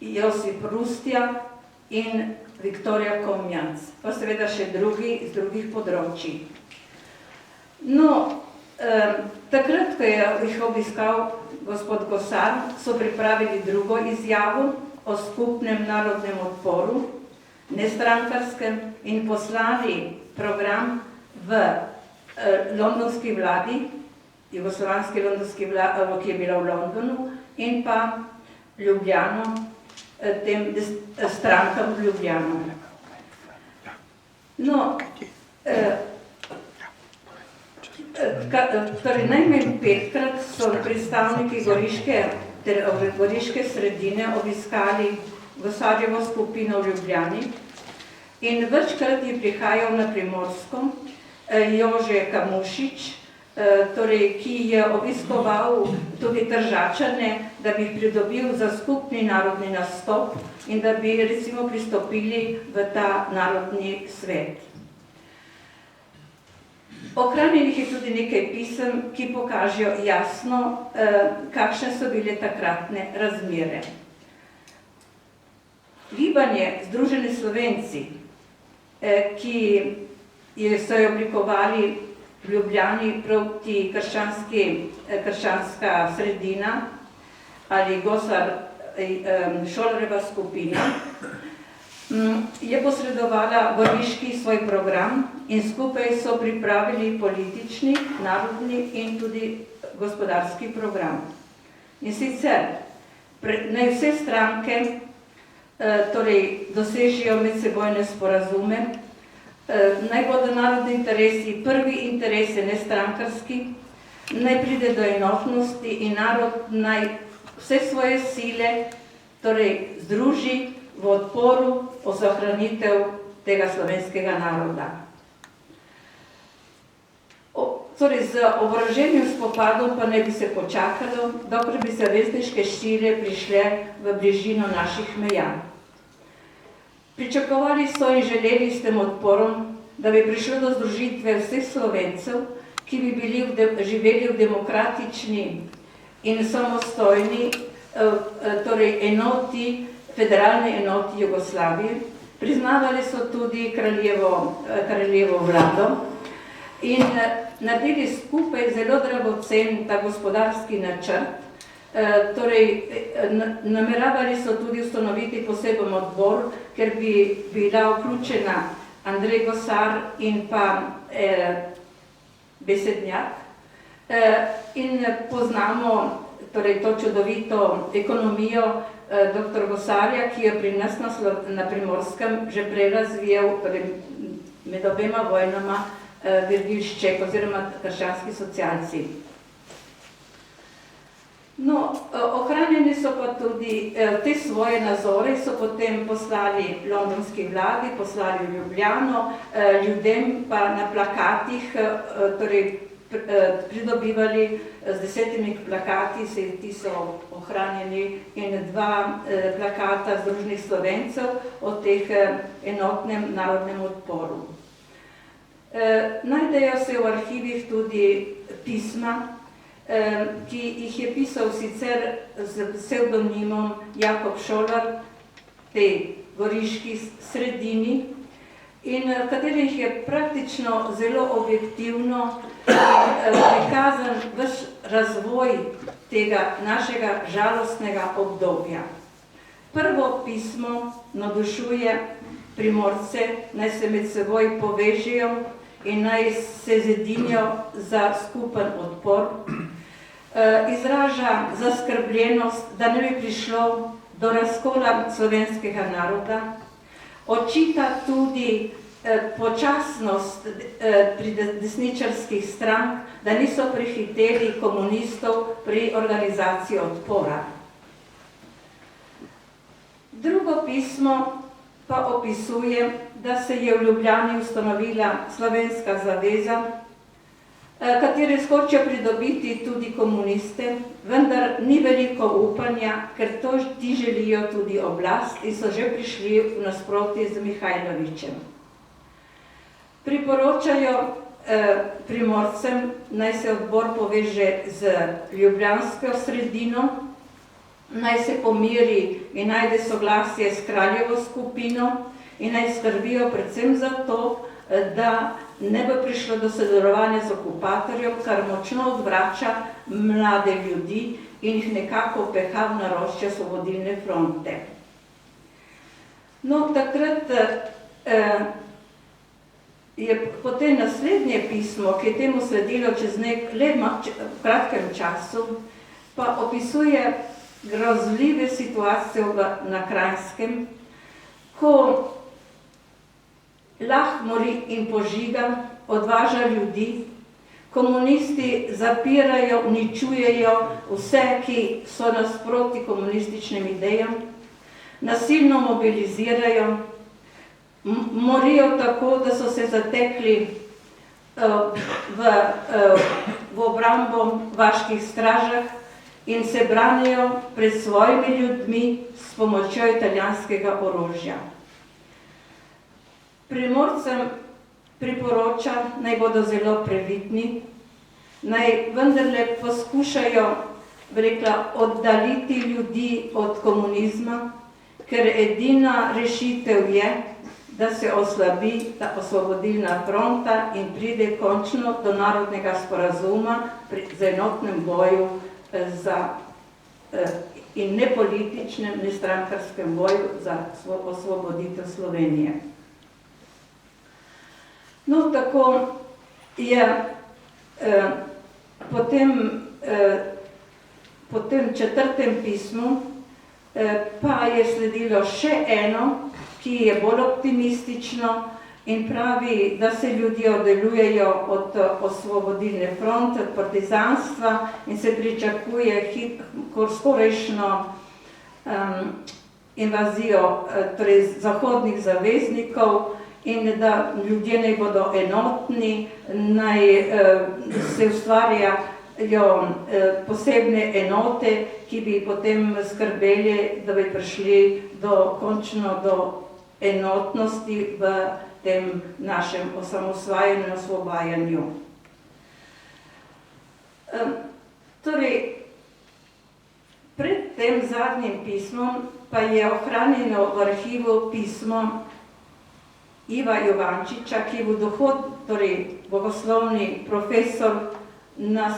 Josip Rustja in Viktorija Komjanc, pa seveda še drugi iz drugih področji. No, takrat, ko je jih obiskal gospod Gosar, so pripravili drugo izjavo o skupnem narodnem odporu, nestrankarskem, in poslali program v londonski vladi, jugoslovanski londonski vladi, ki je bila v Londonu, in pa Ljubljano, tem strankam v Ljubljano. No, torej najmanj 5-krat so predstavniki goriške sredine obiskali Gosarjevo skupino v Ljubljani in večkrat je prihajal na Primorsko Jože Kamušič, torej, ki je obiskoval tudi Tržačane, da bi pridobil za skupni narodni nastop in da bi recimo pristopili v ta narodni svet. Ohranjenih je tudi nekaj pisem, ki pokažejo jasno, kakšne so bile takratne razmere. Gibanje Združeni Slovenci, ki so jo oblikovali v Ljubljani proti krščanska sredina ali Gosar Šolarjeva skupina, je posredovala goriški svoj program in skupaj so pripravili politični, narodni in tudi gospodarski program. In sicer, naj vse stranke torej dosežijo medsebojne sporazume, naj bodo narodni interesi prvi interes je nestrankarski, naj pride do enotnosti in narod naj vse svoje sile torej združi v odporu za ohranitev tega slovenskega naroda. Torej, z oboroženim spopadom pa naj bi se počakalo, dokler bi zavezniške sile prišle v bližino naših meja. Pričakovali so in želeli s tem odporom, da bi prišlo do združitve vseh Slovencev, ki bi živeli v demokratični in samostojni, torej enoti, federalni enoti Jugoslavije. Priznavali so tudi kraljevo vlado in naredili skupaj zelo dragocen ta gospodarski načrt. Torej, nameravali so tudi ustanoviti poseben odbor, ker bi bila vključena Andrej Gosar in pa Besednjak. In poznamo torej, to čudovito ekonomijo dr. Gosarja, ki je pri nas na Primorskem že prej razvijal, torej med obema vojnama, Virgil Šček oziroma krščanski socialci. No, ohranjeni so pa tudi te svoje nazore, so potem poslali londonski vladi, poslali v Ljubljano, ljudem pa na plakatih, torej pridobivali z 10 plakati, ti so ohranjeni, in 2 plakata Združenih Slovencev o teh enotnem narodnem odporu. Najdejo se v arhivih tudi pisma, ki jih je pisal sicer z psevdonimom Jakob Šolar, tej goriški sredini, in v katerih je praktično zelo objektivno prikazan ves razvoj tega našega žalostnega obdobja. Prvo pismo navdušuje Primorce, naj se med seboj povežejo in naj se zedinijo za skupen odpor. Izraža zaskrbljenost, da ne bi prišlo do razkola slovenskega naroda. Očita tudi počasnost pri desničarskih strank, da niso prehiteli komunistov pri organizaciji odpora. Drugo pismo pa opisuje, da se je v Ljubljani ustanovila Slovenska zaveza, kateri skočijo pridobiti tudi komuniste, vendar ni veliko upanja, ker to ti želijo tudi oblast in so že prišli v nasprotje z Mihajlovićem. Priporočajo Primorcem, naj se odbor poveže z ljubljansko sredino, naj se pomiri in najde soglasje s kraljevo skupino in naj skrbijo predvsem za to, da ne bo prišlo do sodelovanja z okupatorjem, kar močno odvrača mlade ljudi in jih nekako peha v naročje Osvobodilne fronte. No, takrat je potem naslednje pismo, ki je temu sledilo čez v kratkem času, pa opisuje grozljive situacije na Kranjskem, ko Lah mori in požiga, odvaža ljudi, komunisti zapirajo, uničujejo vse, ki so nasproti komunističnim idejam, nasilno mobilizirajo, morijo tako, da so se zatekli v obrambo vaških stražah in se branijo pred svojimi ljudmi s pomočjo italijanskega orožja. Primorcem priporoča, naj bodo zelo previdni, naj vendarle poskušajo, bi rekla, oddaliti ljudi od komunizma, ker edina rešitev je, da se oslabi ta Osvobodilna fronta in pride končno do narodnega sporazuma za enotnem boju in ne političnem, ne strankarskem boju za osvoboditev Slovenije. No, tako je po tem četrtem pismu pa je sledilo še eno, ki je bolj optimistično in pravi, da se ljudje oddaljujejo od Osvobodilne fronte, od partizanstva in se pričakuje skorajšnjo invazijo torej zahodnih zaveznikov in da ljudje naj bodo enotni, naj se ustvarjajo posebne enote, ki bi potem skrbeli, da bi prišli končno do enotnosti v tem našem osamosvajanju in osvobajanju. Torej, pred tem zadnjim pismom pa je ohranjeno v arhivu pismo Iva Jovančiča, ki je bil bogoslovni profesor na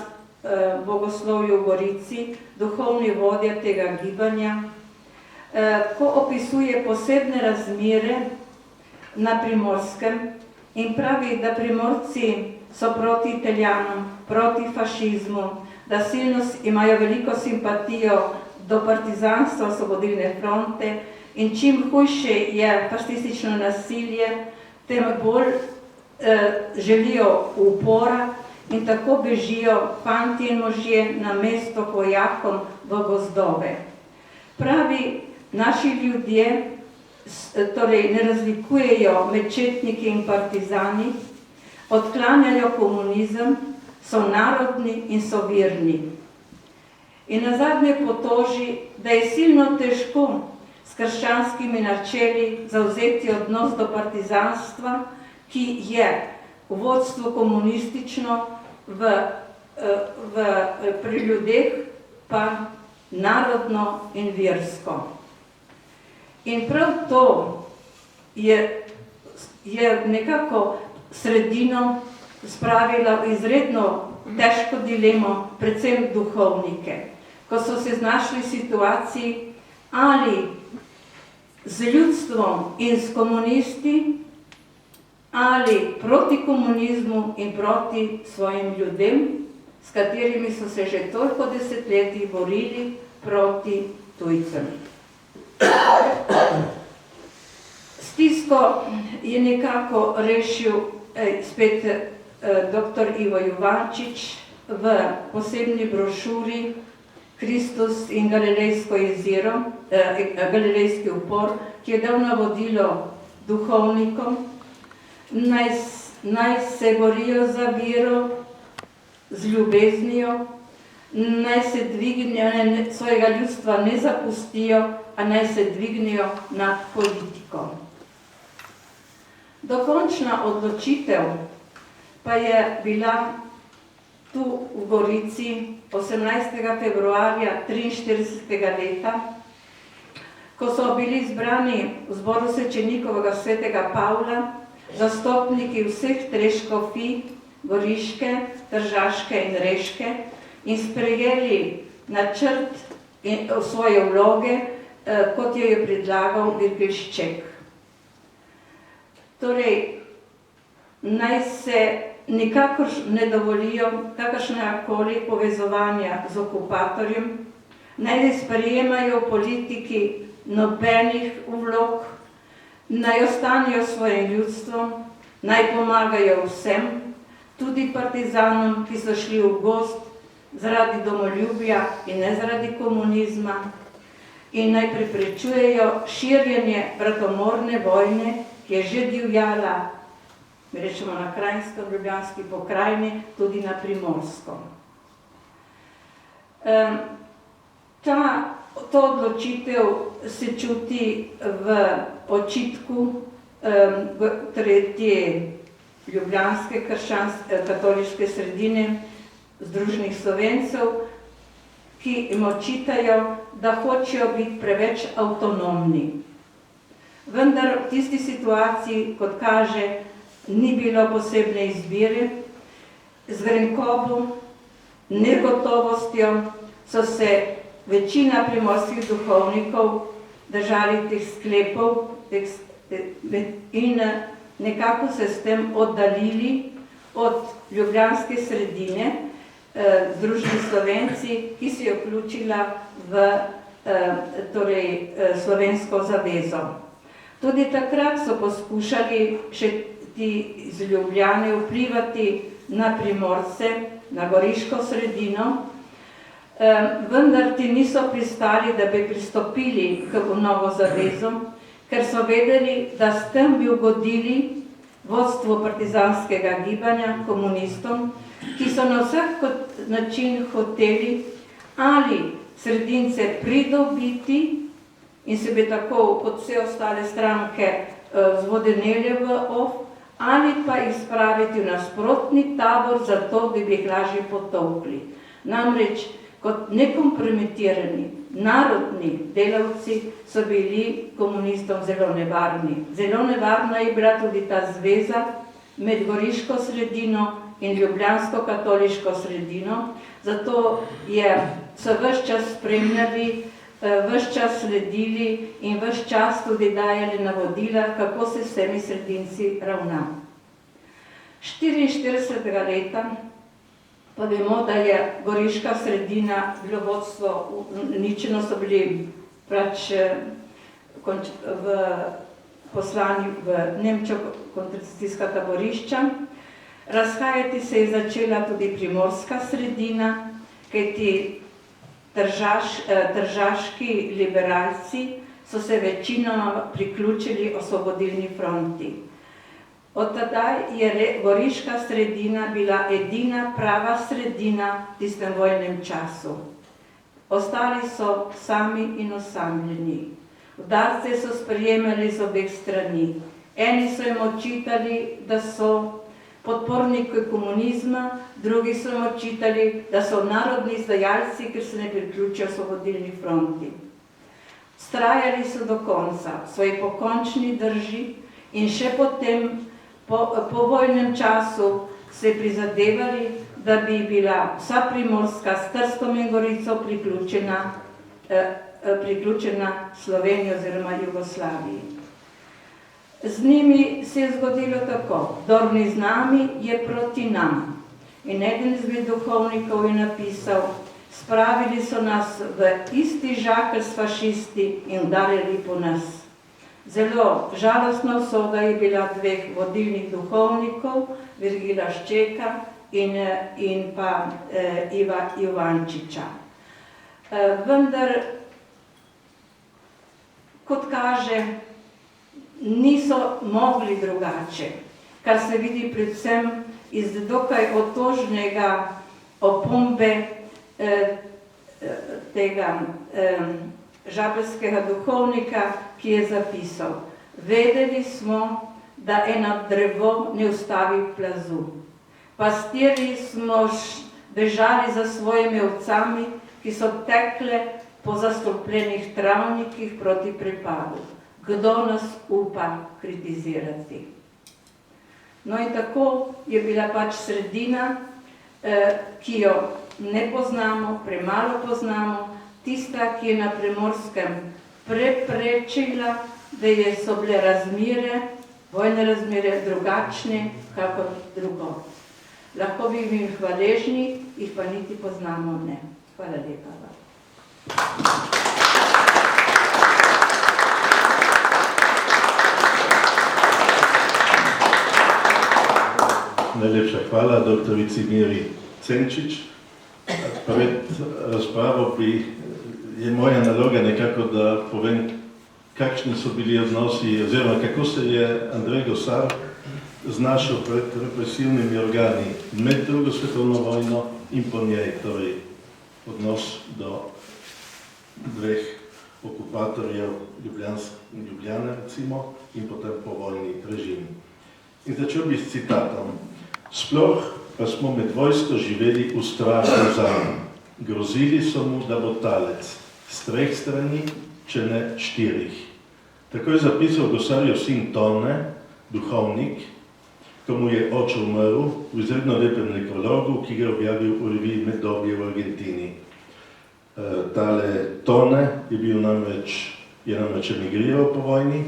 bogoslovju v Gorici, duhovni vodja tega gibanja, ko opisuje posebne razmere na Primorskem in pravi, da Primorci so proti Italijanom, proti fašizmu, da imajo veliko simpatijo do partizanstva Osvobodilne fronte in čim hujše je fašistično nasilje, tem bolj želijo upora in tako bežijo fanti in možje na mesto vojakom v gozdove. Pravi, naši ljudje torej ne razlikujejo med četniki in partizani, odklanjajo komunizem, so narodni in so verni. In nazadnje potoži, da je silno težko s krščanskimi načeli zavzeti odnos do partizanstva, ki je v vodstvu komunistično, pri ljudeh pa narodno in versko. In prav to je nekako sredino spravila v izredno težko dilemo, predvsem duhovnike, ko so se znašli v situaciji ali z ljudstvom in s komunisti, ali proti komunizmu in proti svojim ljudem, s katerimi so se že toliko desetletij borili proti tujcem. Stisko je nekako rešil spet dr. Ivo Jovančič v posebni brošuri Kristus in Galilejsko jezero, Galilejski upor, ki je dal navodilo duhovnikom, naj se borijo za vero z ljubeznijo, naj se dvignejo, svojega ljudstva ne zapustijo, a naj se dvignejo nad politiko. Dokončna odločitev pa je bila tu v Gorici 18. februarja 43. leta, ko so bili zbrani v zboru Svečenikovega svetega Pavla zastopniki vseh treh škofij, Goriške, Tržaške in Reške, in sprejeli načrt in svoje vloge, kot jo je predlagal Virgelšček. Torej, naj se nikakor ne dovolijo kakršnekoli povezovanja z okupatorjem, naj ne sprejemajo v politiki nobenih vlog, naj ostanejo svojim ljudstvom, naj pomagajo vsem, tudi partizanom, ki so šli v gozd zaradi domoljubja in ne zaradi komunizma, in naj preprečujejo širjenje bratomorne vojne, ki je že divjala, mi rečemo na Krajnskem, Ljubljanski pokrajini, tudi na Primorskom. To odločitev se čuti v očitku tretje ljubljanske katoliške sredine Združenih Slovencev, ki jim očitajo, da hočejo biti preveč avtonomni. Vendar v tisti situaciji, kot kaže, ni bilo posebne izbire. Z grenkobo, negotovostjo so se večina primorskih duhovnikov držali teh sklepov in nekako se s tem oddaljili od ljubljanske sredine, Združeni Slovenci, ki se je vključila v Slovensko zavezo. Tudi takrat so poskušali še ti iz Ljubljane vplivati na Primorce, na goriško sredino, vendar ti niso pristali, da bi pristopili k novo zavezo, ker so vedeli, da s tem bi ugodili vodstvo partizanskega gibanja, komunistom, ki so na vsak način hoteli ali sredince pridobiti in se bi tako kot vse ostale stranke zvodenele v of, ali pa jih spraviti v nasprotni tabor, zato da bi jih lažje potolkli. Namreč, kot nekompromitirani narodni delavci so bili komunistom zelo nevarni. Zelo nevarna je bila tudi ta zveza med goriško sredino in ljubljansko katoliško sredino, zato so ves čas spremljali, ves čas sledili in ves čas tudi dajali navodila, kako se s temi sredinci ravna. 44. leta pa vemo, da je goriška sredina bilo vodstvo uničeno, so bili poslani v Nemčijo koncentracijska taborišča. Razhajati se je začela tudi primorska sredina, kajti tržaški liberalci so se večinoma priključili Osvobodilni fronti. Od tedaj je goriška sredina bila edina prava sredina v tistem vojnem času. Ostali so sami in osamljeni. Udarce so sprejemali z obeh strani. Eni so jim očitali, da so podporniki komunizma, drugi so jim očitali, da so narodni izdajalci, ker se ne priključijo Osvobodilni fronti. Vztrajali so do konca, svoji pokončni drži in še potem, po vojnem času, se prizadevali, da bi bila vsa Primorska s Trstom in Gorico priključena Sloveniji oziroma Jugoslaviji. Z njimi se je zgodilo tako, kdor ni z nami, je proti nam. In eden izmed duhovnikov je napisal, spravili so nas v isti žakelj s fašisti in udarili po nas. Zelo žalostna usoda je bila dveh vodilnih duhovnikov, Virgila Ščeka in pa Iva Ivančiča. Vendar, kot kaže, niso mogli drugače, kar se vidi predvsem iz dokaj otožnega opombe tega žabljskega duhovnika, ki je zapisal: vedeli smo, da eno drevo ne ustavi plazu. Pastirji smo bežali za svojimi ovcami, ki so tekle po zastrupljenih travnikih proti prepadu. Kdo nas upa kritizirati? No in tako je bila pač sredina, ki jo ne poznamo, premalo poznamo, tista, ki je na Primorskem preprečila, da so bile razmere, vojne razmere drugačne, kakor drugo. Lahko bi jim hvaležni, jih pa niti poznamo ne. Hvala lepa.
Najlepša hvala doktorici Miri Cenčič. Pred razpravo je moja naloga nekako, da povem, kakšni so bili odnosi, oziroma kako se je Andrej Gosar znašel pred represivnimi organi med drugo svetovno vojno in po njej, torej odnos do dveh okupatorjev Ljubljane, recimo, in potem povojni režim. In začel bi s citatom. Sploh pa smo med vojsko živeli v strahu zanj. Grozili so mu, da bo talec s 3 strani, če ne 4. Tako je zapisal Gosarjev sin Tone, duhovnik, ko mu je oče umrl v izredno lepem nekrologu, ki ga je objavil v reviji Meddobje v Argentini. Tale Tone je namreč emigriral po vojni,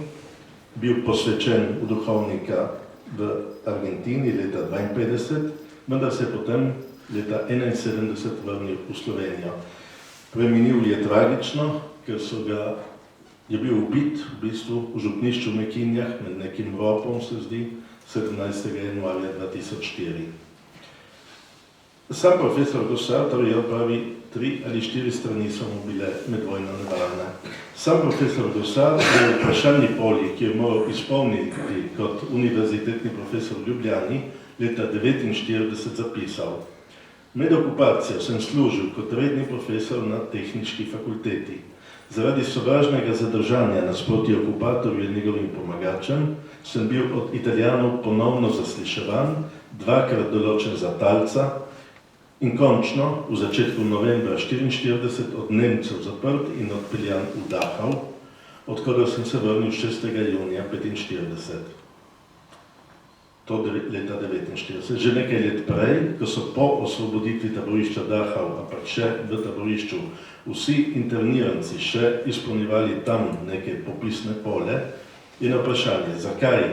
bil posvečen v duhovnika v Argentini leta 1952, vendar se je potem leta 1971 vrnil v Slovenijo. Preminil je tragično, ker je bil ubit v bistvu v župnišču v Mekinjah med nekim ropom, se zdi, 17. januarja 2004. Sam profesor Gosar pravi, 3 ali 4 strani so mu bile medvojno nevarne. Sam profesor Gosar je v vprašalni polji, ki je moral izpolniti kot univerzitetni profesor v Ljubljani, leta 1949 zapisal: med okupacijo sem služil kot redni profesor na tehnički fakulteti. Zaradi sovražnega zadržanja nasproti okupatorju in njegovim pomagačem sem bil od Italijanov ponovno zasliševan, 2-krat določen za talca in končno v začetku novembra 1944 od Nemcev zaprt in odpeljan v Dachau, odkoder sem se vrnil 6. junija 1945. To leta 1949. Že nekaj let prej, ko so po osvoboditvi taborišča Dachau, ampak še v taborišču, vsi interniranci še izpolnjevali tam neke popisne pole, je na vprašanje, zakaj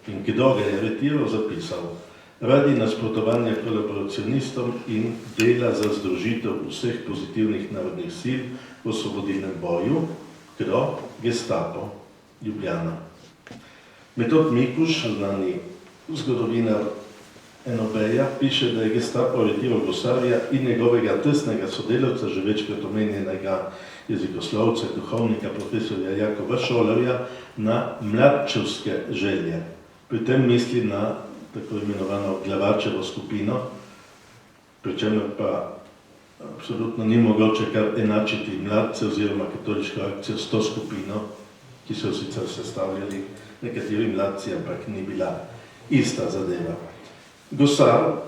in kdo ga je aretiral, zapisal: radi nasprotovanja kolaboracionistom in dela za združitev vseh pozitivnih narodnih sil v osvobodilnem boju, kdo? Gestapo, Ljubljana. Metod Mikuš, znani zgodovinar NOB-ja, piše, da je Gestapo aretiral Gosarja in njegovega tesnega sodelavca, že večkrat omenjenega jezikoslovca, duhovnika, profesorja Jakova Šolarja, na mladčevske želje. Pri tem misli na tako imenovano Glavačevo skupino, pri čemer pa absolutno ni mogoče kar enačiti mladce oziroma katoliško akcijo s to skupino, ki so sicer sestavljali nekateri mladci, ampak ni bila ista zadeva. Gosar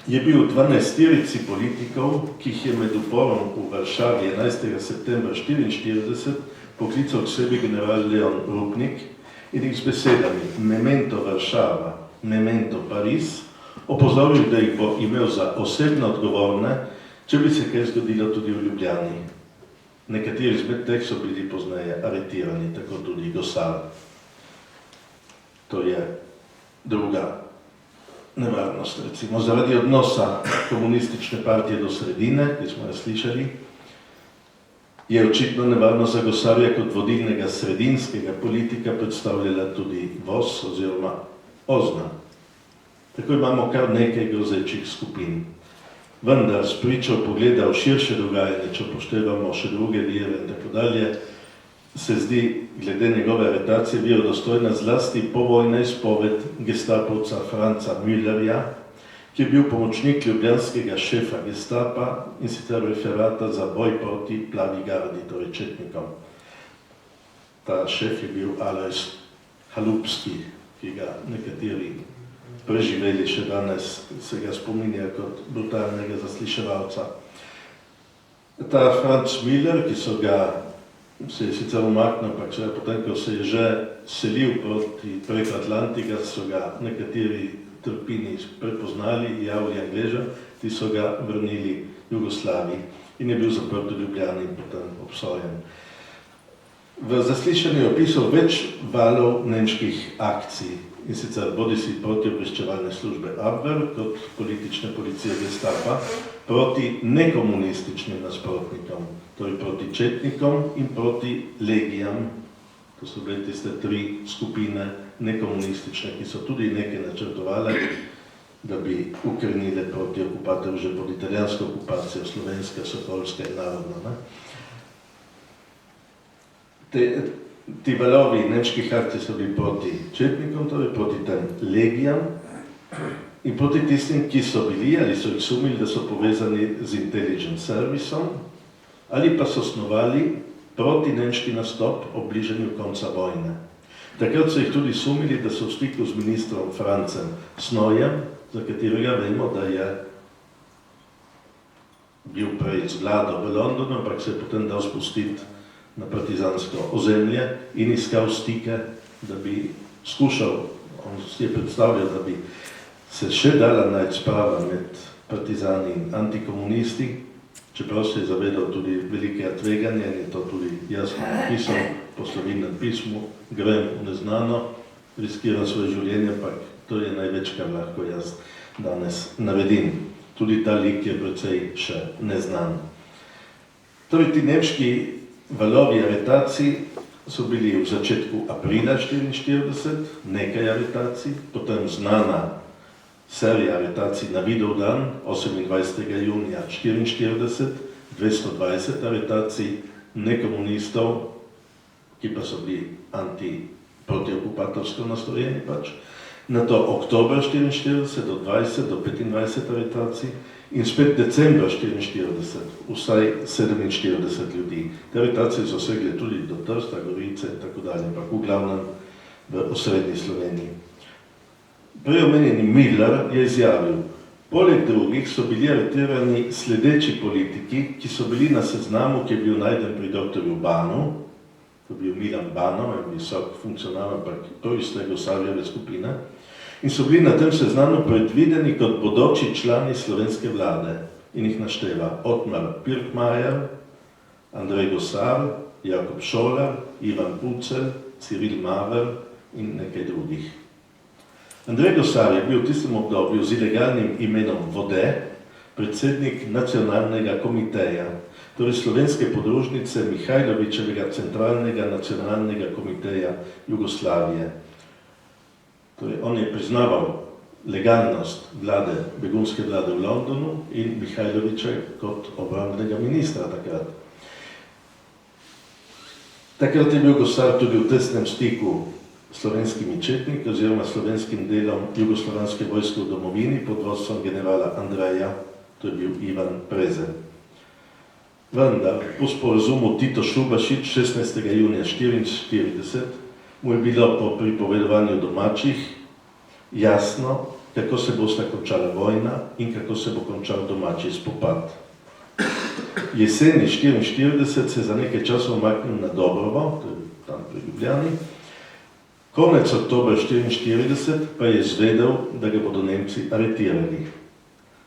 je bil 12 politikov, ki jih je med uporom v Varšavi 11. septembra 1944 poklical k sebi general Leon Rupnik in jih s besedami memento Varšava, memento Pariz opozoril, da jih bo imel za osebno odgovorne, če bi se kaj zgodilo tudi v Ljubljani. Nekateri izmed teh so bili pozneje aretirani, tako tudi Gosar. To je druga nevarnost, recimo, zaradi odnosa komunistične partije do sredine, ki smo jo slišali, je očitno nevarnost za Gosarja kot vodilnega sredinskega politika predstavljala tudi VOS oziroma OZNA. Tako imamo kar nekaj grozečih skupin. Vendar s pričo pogleda v širše dogajanje, če upoštevamo še druge vire in tako dalje, se zdi, glede njegove aretacije, verodostojna zlasti povojna izpoved gestapovca Franca Müllerja, ki je bil pomočnik ljubljanskega šefa gestapa in sicer referata za boj proti plavi gardi, torej četnikom. Ta šef je bil Alojz Halupski, ki ga nekateri preživeli še danes, se ga spominja kot brutalnega zasliševalca. Ta Franz Miller, ki se je sicer umaknil, ampak potem, ko se je že selil preko Atlantika, so ga nekateri trpini prepoznali, javili Angleža, ti so ga vrnili Jugoslaviji in je bil zaprt v Ljubljani in potem obsojen. V zaslišanju je opisal več valov nemških akcij, in sicer bodisi proti obveščevalne službe Abwehr kot politične policije Gestapa, proti nekomunističnim nasprotnikom, torej proti četnikom in proti legijam. To so bile tiste 3 skupine nekomunistične, ki so tudi nekaj načrtovale, da bi ukrenile proti okupatorju že pod italijansko okupacijo, slovenska, sokolska in narodna. Ti valovi nemških akcij so bili proti četnikom, torej proti tem legijam in proti tistim, ki so bili ali so jih sumili, da so povezani z intelligence servisom ali pa so snovali proti nemški nastop ob bližanju konca vojne. Takrat so jih tudi sumili, da so v stiku z ministrom Francem Snojem, za katerega vemo, da je bil prej z vlado v Londonu, ampak se je potem dal spustiti na partizansko ozemlje in iskal stike, da bi skušal, on si je predstavljal, da bi se še dala najti sprava med partizani in antikomunisti, čeprav se je zavedal tudi velikega tveganja in je to tudi jasno napisal po slovenem pismu, grem v neznano, riskiram svoje življenje, ampak to je največ, kar lahko jaz danes naredim. Tudi ta lik je precej še neznan. Torej, ti nemški valovi aretacij so bili v začetku aprila 1944, nekaj aretacij, potem znana serija aretacij na Vidovdan 28. junija 1944, 220 aretacij nekomunistov, ki pa so bili protiokupatorsko nastrojeni pač. Nato oktober 1944 do 20 do 25 aretacij in spet decembra 1944 vsaj 47 ljudi. Te aretacije so segle tudi do Trsta, Gorice in tako dalje, ampak v glavnem v osrednji Sloveniji. Prej omenjeni Miller je izjavil, poleg drugih so bili aretirani sledeči politiki, ki so bili na seznamu, ki je bil najden pri doktorju Banu, to je bil Milan Banov, en visok funkcionar, ampak to iz Jugoslavijeve skupine, in so bili na tem seznamu predvideni kot bodoči člani slovenske vlade in jih našteva Otmar Pirkmajer, Andrej Gosar, Jakob Šolar, Ivan Pucelj, Ciril Maver in nekaj drugih. Andrej Gosar je bil v tistem obdobju z ilegalnim imenom Vode predsednik nacionalnega komiteja, torej slovenske podružnice Mihajlovićevega centralnega nacionalnega komiteja Jugoslavije. Torej, on je priznaval legalnost vlade, begunske vlade v Londonu in Mihajlovića kot obrambnega ministra takrat. Takrat je bil Gosar tudi v tesnem stiku s slovenskimi četniki oziroma slovenskim delom jugoslovanske vojske v domovini pod vodstvom generala Andreja, to je bil Ivan Prezelj. Vendar, po sporazumu Tito Šubašić 16. junija 1944 mu je bilo po pripovedovanju domačih jasno, kako se bosta končala vojna in kako se bo končal domači spopad. Jeseni 1944 se za nekaj časa umaknil na Dobrovo, to je tam pri Ljubljani. Konec oktobra 1944 pa je izvedel, da ga bodo Nemci aretirali.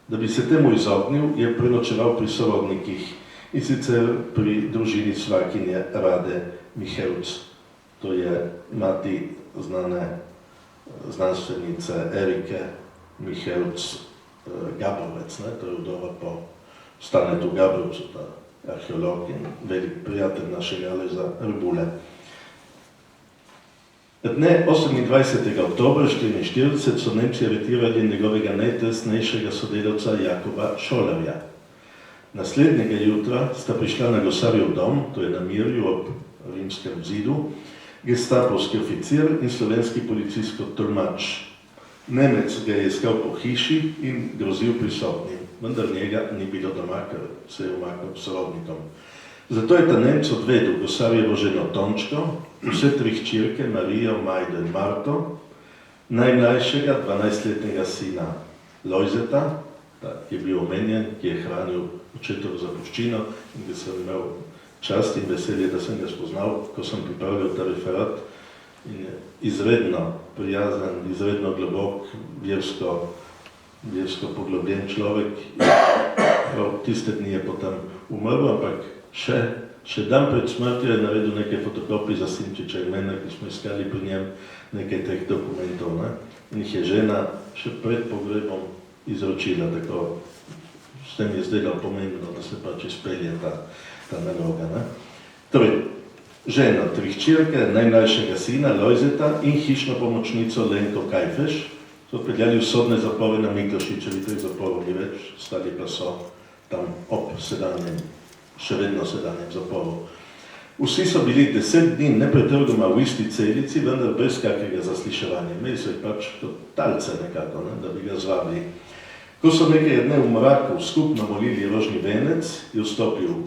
Da bi se temu izognil, je prenočeval pri sorodnikih in sicer pri družini svakinje Rade Mihevc. To je mati znane znanstvenice Erike Mihevc Gabrovec, to je vdova po Stanetu Gabrovcu, ta arheolog in velik prijatelj našega Alojza Rbule. Dne 28. oktobra 1944 so Nemci aretirali njegovega najtesnejšega sodelavca Jakoba Šolarja. Naslednjega jutra sta prišla na Gosarjev dom, to je na Mirju ob Rimskem zidu, gestapovski oficir in slovenski policijsko tolmač. Nemec ga je iskal po hiši in grozil prisotnim, vendar njega ni bilo doma, ker se je umaknil k sorodnikom. Zato je ta Nemec odvedel Gosarjevo ženo Tončko, vse 3 hčerke, Marijo, Majdo in Marto, najmlajšega 12-letnega sina Lojzeta, ki je bil omenjen, ki je hranil očetovo zapuščino in ki sem imel čast in veselje, da sem ga spoznal, ko sem pripravljal ta referat. In je izredno prijazen, izredno globok, versko poglobljen človek. Tiste dni je potem umrl, ampak še dan pred smrtjo je naredil nekaj fotokopij za Simčiča in mene, ki smo iskali pri njem nekaj teh dokumentov. Ne? In jih je žena še pred pogrebom izročila, tako s tem je zdelo pomembno, da se pač izpelje ta naloga. Ne? Torej, žena, 3 hčerke, najmlajšega sina Lojzeta in hišno pomočnico Lenko Kajfeš so odpeljali v sodne zapore na Miklošičevi, 3 zaporov ni več, stali pa so tam ob sedanjem, še vedno sedanjem zaporu. Vsi so bili 10 dni nepretrgoma v isti celici, vendar brez kakega zasliševanja. Imeli so jih pač kot talce nekako, ne, da bi ga zvabili. Ko so nekaj dne v mraku skupno molili rožni venec, je vstopil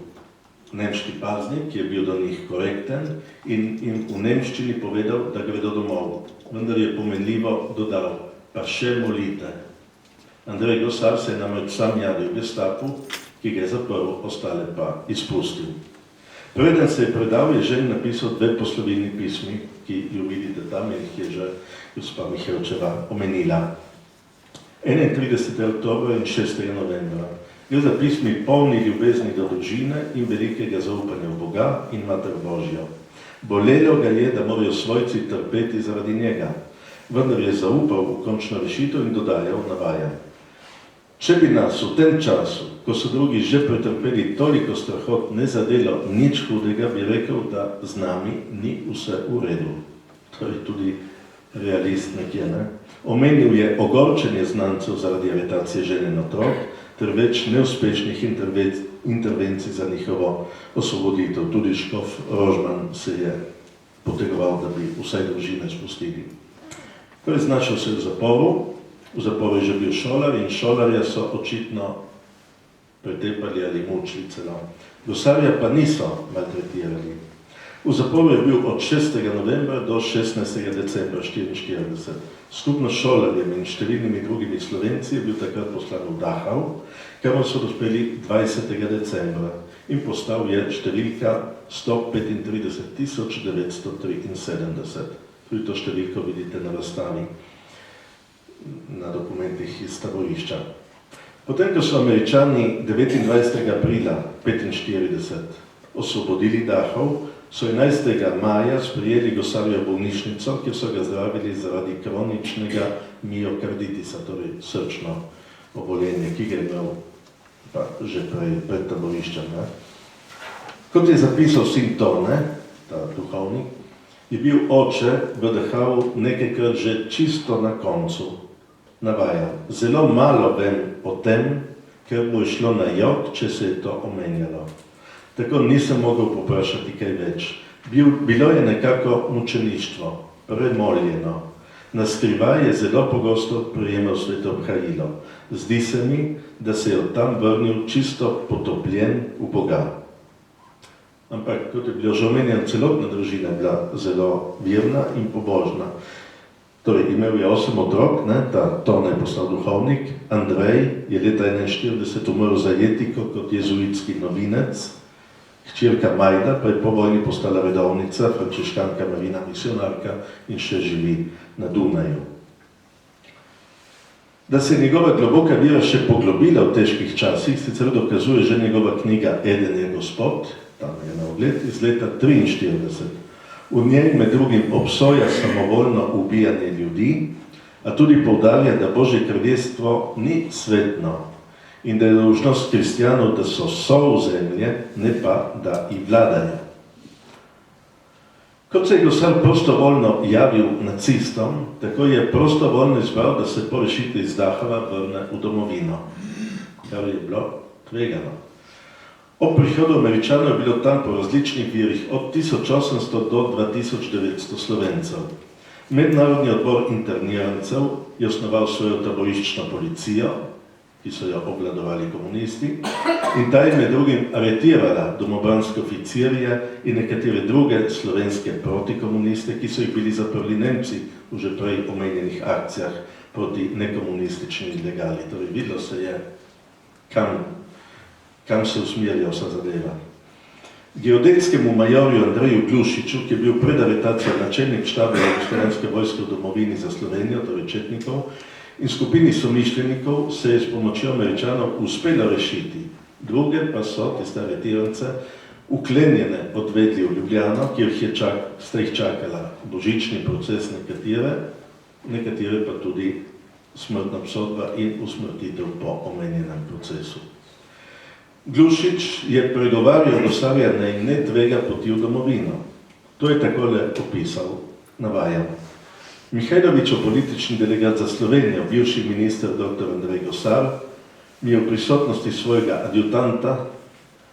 nemški paznik, ki je bil do njih korekten in jim v nemščini povedal, da gredo domov. Vendar je pomenljivo dodal, pa še molite. Andrej Gosar se je namreč sam javil Gestapu, ki ga je zaprl, ostale pa izpustil. Preden se je predal, je žen napisal 2 poslovilni pismi, ki jo vidite tam, in jih je že gospa Mihelčeva omenila. 31. oktobra in 6. novembra. Gre za pismi polni ljubezni do družine in velikega zaupanja v Boga in Mater Božjo. Bolelo ga je, da morajo svojci trpeti zaradi njega, vendar je zaupal v končno rešitev in dodajal, navajam. Če bi nas v tem času, ko so drugi že pretrpeli toliko strahot, ne zadelo nič hudega, bi rekel, da z nami ni vse v redu. To je tudi realist nekje, ne? Omenil je ogorčenje znancev zaradi aretacije žene in otrok, ter več neuspešnih intervencij za njihovo osvoboditev. Tudi škof Rožman se je potegoval, da bi vsaj družine spustili. Torej, znašel se v zaporu. V zaporu je že bil šolar in šolarja so očitno pretepali ali mučili celo. Gosarja pa niso maltretirali. V zaporu je bil od 6. novembra do 16. decembra 1944. Skupno s šolarjem in številnimi drugimi Slovenci je bil takrat poslan v Dachau, kamor so dospeli 20. decembra in postal je številka 135 973. Tudi to številko vidite na razstavi, na dokumentih iz taborišča. Potem, ko so Američani 29. aprila 1945 osvobodili Dachau, so 11. maja sprejeli Gosarjevo bolnišnico, kjer so ga zdravili zaradi kroničnega miokarditisa, torej srčno obolenje, ki ga je imel pa že pred taboriščem. Ne? Kot je zapisal sin Tone, ta duhovnik, je bil oče v Dachau nekajkrat že čisto na koncu. Navajam, zelo malo vem o tem, ker mu je šlo na jok, če se je to omenjalo. Tako nisem mogel poprašati kaj več. Bilo je nekako mučeništvo, premoljeno. Na skrivaj je zelo pogosto prejemal sveto obhajilo. Zdi se mi, da se je od tam vrnil čisto potopljen v Boga. Ampak, kot je bilo že omenjeno, celotna družina je bila zelo verna in pobožna. Torej, imel je 8 otrok, ne, ta Tone je postal duhovnik, Andrej je leta 1941 umrl za etiko kot jezuitski novinec, hčerka Majda pa je po vojni postala redovnica, frančiškanka Marina misionarka in še živi na Dunaju. Da se je njegova globoka vera še poglobila v težkih časih, sicer dokazuje že njegova knjiga Eden je Gospod, tam je na ogled, iz leta 1943. V njej med drugim obsoja samovoljno ubijanje ljudi, a tudi poudarja, da Božje kraljestvo ni svetno in da je dolžnost kristjanov, da so sol zemlje, ne pa, da i vladajo. Kot se je Gosar prostovoljno javil nacistom, tako je prostovoljno izbral, da se po rešitvi iz Dachava vrne v domovino, kar je bilo tvegano. Ob prihodu Američanov je bilo tam po različnih virih od 1800 do 2900 Slovencev. Mednarodni odbor internirancev je osnoval svojo taboriščno policijo, ki so jo obvladovali komunisti, in ta je med drugim aretirala domobranske oficirje in nekatere druge slovenske protikomuniste, ki so jih bili zaprli Nemci v že prej omenjenih akcijah proti nekomunističnim ilegali. Torej, videlo se je, kam se usmerja vsa zadeva. Geodetskemu majorju Andreju Glušiču, ki je bil pred aretacijo načelnik štaba Jugoslovanske vojske v domovini za Slovenijo, torej četnikov, in skupini somišljenikov se je s pomočjo Američanov uspelo rešiti. Druge pa so, tiste aretirance, uklenjene odvedli v Ljubljano, kjer sta jih čakala božični proces nekatere pa tudi smrtna obsodba in usmrtitev po omenjenem procesu. Glušič je pregovarjal Jugoslavija naj ne tvega poti v domovino. To je takole opisal, navajam. Mihajlovićov politični delegat za Slovenijo, bivši minister dr. Andrej Gosar, mi je v prisotnosti svojega adjutanta,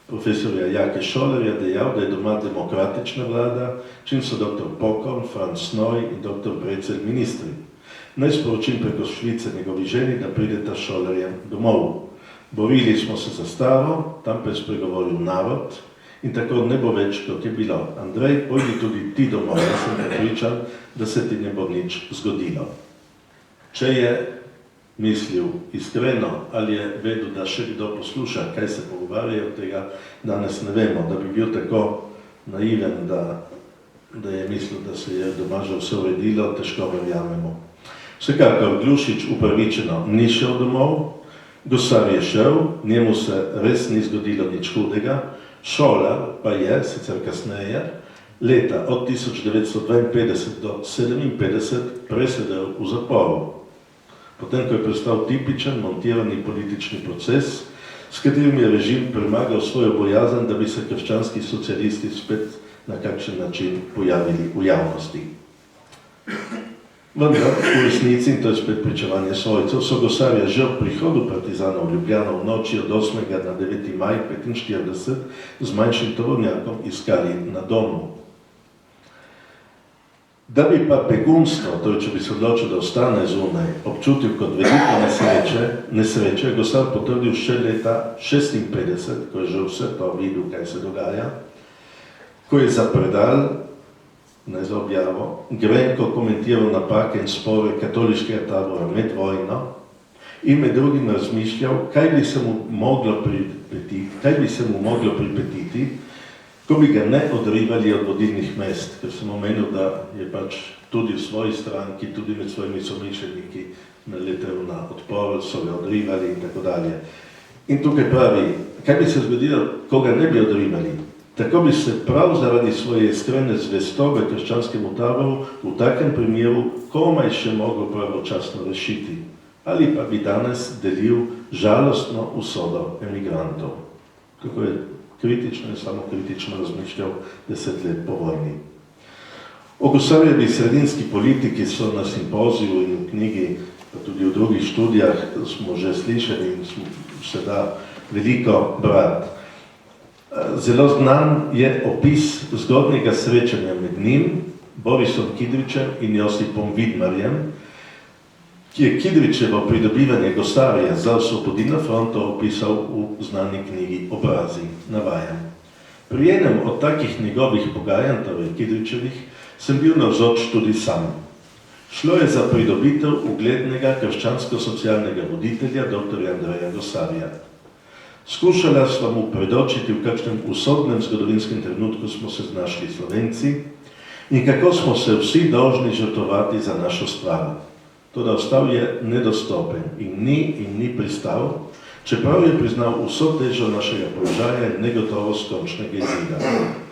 profesorja Jake Šolerja, dejal, da je doma demokratična vlada, čim so dr. Pokorn, Franz Snoj in dr. Brecelj ministri. Naj sporočim preko Švice njegovi ženi, da prideta Šolerjem domov. Borili smo se za staro, tam pa je spregovoril narod in tako ne bo več, kot je bilo. Andrej, pojdi tudi ti domov, jaz sem prepričan, da se ti ne bo nič zgodilo. Če je mislil iskreno ali je vedel, da še kdo posluša, kaj se pogovarjajo, tega danes ne vemo, da bi bil tako naiven, da je mislil, da se je doma že vse uredilo, težko verjamemo. Vsekakor Glušič upravičeno ni šel domov, Gosar je šel, njemu se res ni zgodilo nič hudega, Šolar pa je, sicer kasneje, leta od 1952 do 1957 presedel v zaporu. Potem, ko je prestal tipičen, montirani politični proces, s katerim je režim premagal svojo bojazen, da bi se krščanski socialisti spet na kakšen način pojavili v javnosti. Vendar, v resnici, in to je spet pričevanje svojcev, so Gosarja že ob prihodu partizanov v Ljubljano v noči od 8. na 9. maj 1945 z manjšim tovornjakom iskali na domu. Da bi pa begunstvo, torej če bi se odločil, da ostane zunaj, občutil kot veliko nesreče, Gosar potrdil še leta 1956, ko je že vse to videl, kaj se dogaja, ko je za predal, ne za objavo, grenko komentiral napake in spore katoliškega tabora med vojno in med drugim razmišljal, kaj bi se mu moglo pripetiti, ko bi ga ne odrivali od vodilnih mest, ker sem omenil, da je pač tudi v svoji stranki, tudi med svojimi somišljeniki naletel na odpor, so ga odrivali in tako dalje. In tukaj pravi, kaj bi se zgodilo, ko ga ne bi odrivali? Tako bi se prav zaradi svoje iskrene zvestobe krščanskemu taboru v takem primeru komaj še mogel pravočasno rešiti, ali pa bi danes delil žalostno usodo emigrantov. Kako je kritično in samo kritično razmišljal 10 let po vojni. O Gosarjevi sredinski politiki so na simpoziju in v knjigi, pa tudi v drugih študijah smo že slišali in se da veliko brati. Zelo znan je opis zgodnjega srečanja med njim, Borisom Kidričem in Josipom Vidmarjem, ki je Kidričevo pridobivanje Gosarja za Osvobodilno fronto opisal v znani knjigi Obrazi, navajam. Pri enem od takih njegovih pogajanj, torej Kidričevih, sem bil navzoč tudi sam. Šlo je za pridobitev uglednega krščansko-socialnega voditelja dr. Andreja Gosarja. Skušala sva mu predočiti, v kakšnem usodnem zgodovinskem trenutku smo se znašli Slovenci in kako smo se vsi dolžni žrtvovati za našo stvar. Toda ostal je nedostopen in ni pristal, čeprav je priznal vso težo našega položaja in negotovost končnega izida.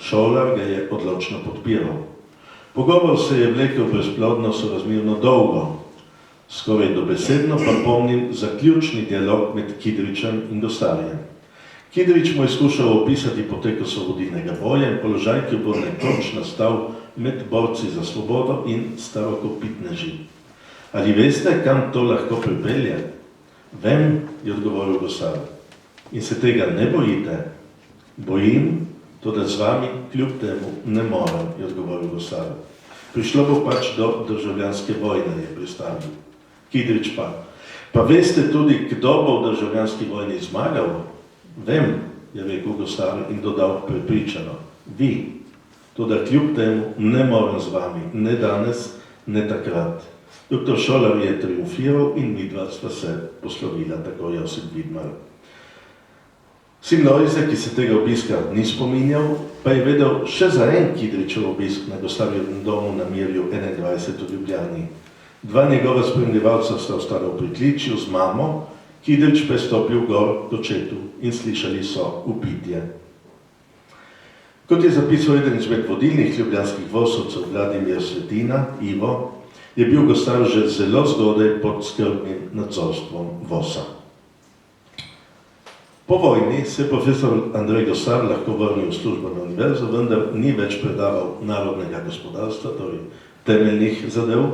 Šolar ga je odločno podpiral. Pogovor se je vlekel brezplodno sorazmerno dolgo. Skoraj dobesedno pa pomnim zaključni dialog med Kidričem in Gosarjem. Kidrič mu je skušal opisati potek osvobodilnega boja in položaj, ki bo nekoč nastal med borci za svobodo in starokopitneži. Ali veste, kam to lahko pripelje? Vem, je odgovoril Gosar. In se tega ne bojite? Bojim, toda z vami kljub temu ne morem, je odgovoril Gosar. Prišlo bo pač do državljanske vojne, je pristavil. Kidrič pa. Pa veste tudi, kdo bo v državljanski vojni zmagal? Vem, je rekel Gosar in dodal prepričano. Vi. Toda kljub temu ne morem z vami, ne danes, ne takrat. Doktor Šolar je triumfiral in midva sta se poslovila, tako Josip Vidmar. Sin Lojze, ki se tega obiska ni spominjal, pa je vedel še za en Kidričev obisk na Gostarjevem domu na Mirju 21 v Ljubljani. Dva njegova spremljevalca sta ostala v pritličju z mamo, Kidrič pa je stopil gor do četu in slišali so vpitje. Kot je zapisal eden izmed vodilnih ljubljanskih vosovcev Vladimir Svetina, Ivo, je bil Gostar že zelo zgodaj pod skrbnim nadzorstvom Vosa. Po vojni se je profesor Andrej Gosar lahko vrnil v službo na univerzo, vendar ni več predaval narodnega gospodarstva, torej temeljnih zadev.